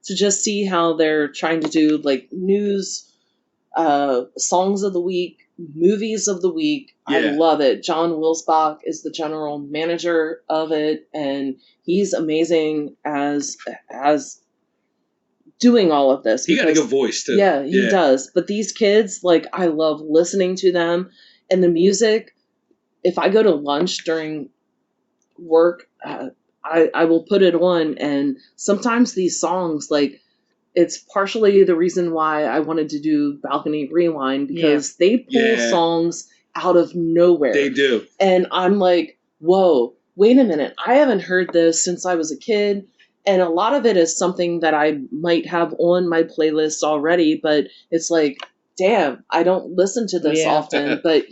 just see how they're trying to do like news, songs of the week, movies of the week. Yeah. I love it. John Wilsbach is the general manager of it, and he's amazing as doing all of this. He got a good voice too. Yeah, he does. But these kids, like, I love listening to them, and the music. If I go to lunch during work, I will put it on, and sometimes these songs, like, it's partially the reason why I wanted to do Balcony Rewind, because they pull songs out of nowhere. They do. And I'm like, whoa, wait a minute. I haven't heard this since I was a kid. And a lot of it is something that I might have on my playlist already, but it's like, damn, I don't listen to this often. But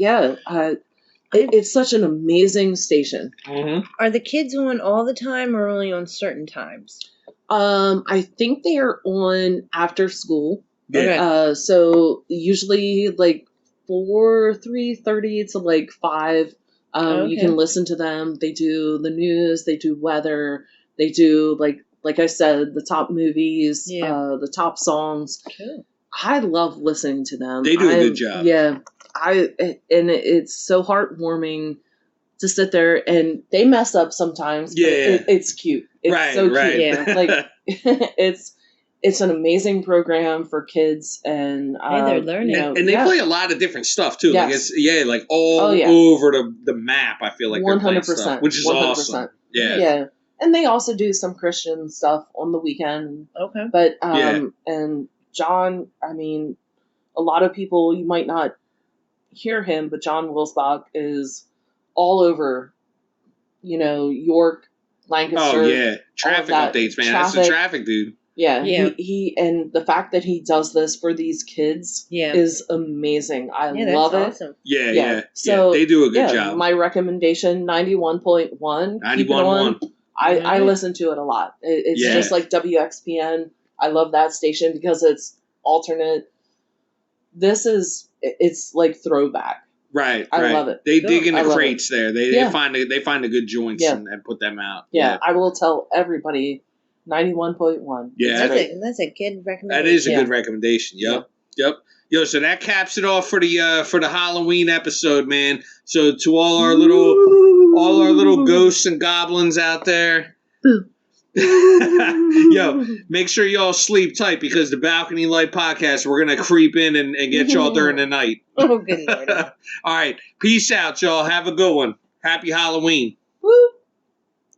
it's such an amazing station. Mm-hmm. Are the kids on all the time or only on certain times? I think they are on after school. Yeah. So usually like 3:30 to like 5. You can listen to them. They do the news. They do weather. They do like I said, the top movies. The top songs. Cool. I love listening to them. They do a good job. Yeah, and it's so heartwarming to sit there, and they mess up sometimes. But it's cute. It's so cute. Yeah. Like it's an amazing program for kids, and they're learning. And they play a lot of different stuff too. Yes. Like it's like all over the map. I feel like 100%, which is 100%. awesome. Yeah. And they also do some Christian stuff on the weekend. Okay. But and John, I mean, a lot of people, you might not hear him, but John Wilsbach is all over, York, Lancaster. Oh yeah, traffic updates, man. That's the traffic dude. Yeah. He and the fact that he does this for these kids is amazing. I love it. Awesome. Yeah. So they do a good job. My recommendation, 91.1. 91.1. I listen to it a lot. It's just like WXPN. I love that station because it's alternate. It's like throwback. Right. I love it. They dig in the crates there. They find the good joints and put them out. Yeah, I will tell everybody 91.1. Yeah. That's a good recommendation. That is a good recommendation. Yep. Yo, so that caps it off for the Halloween episode, man. So to all our little ghosts and goblins out there. Yo, make sure y'all sleep tight because the Balcony Light Podcast, we're going to creep in and get y'all during the night. Oh, good Lord. All right. Peace out, y'all. Have a good one. Happy Halloween. Woo.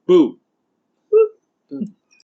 Boo. Boo.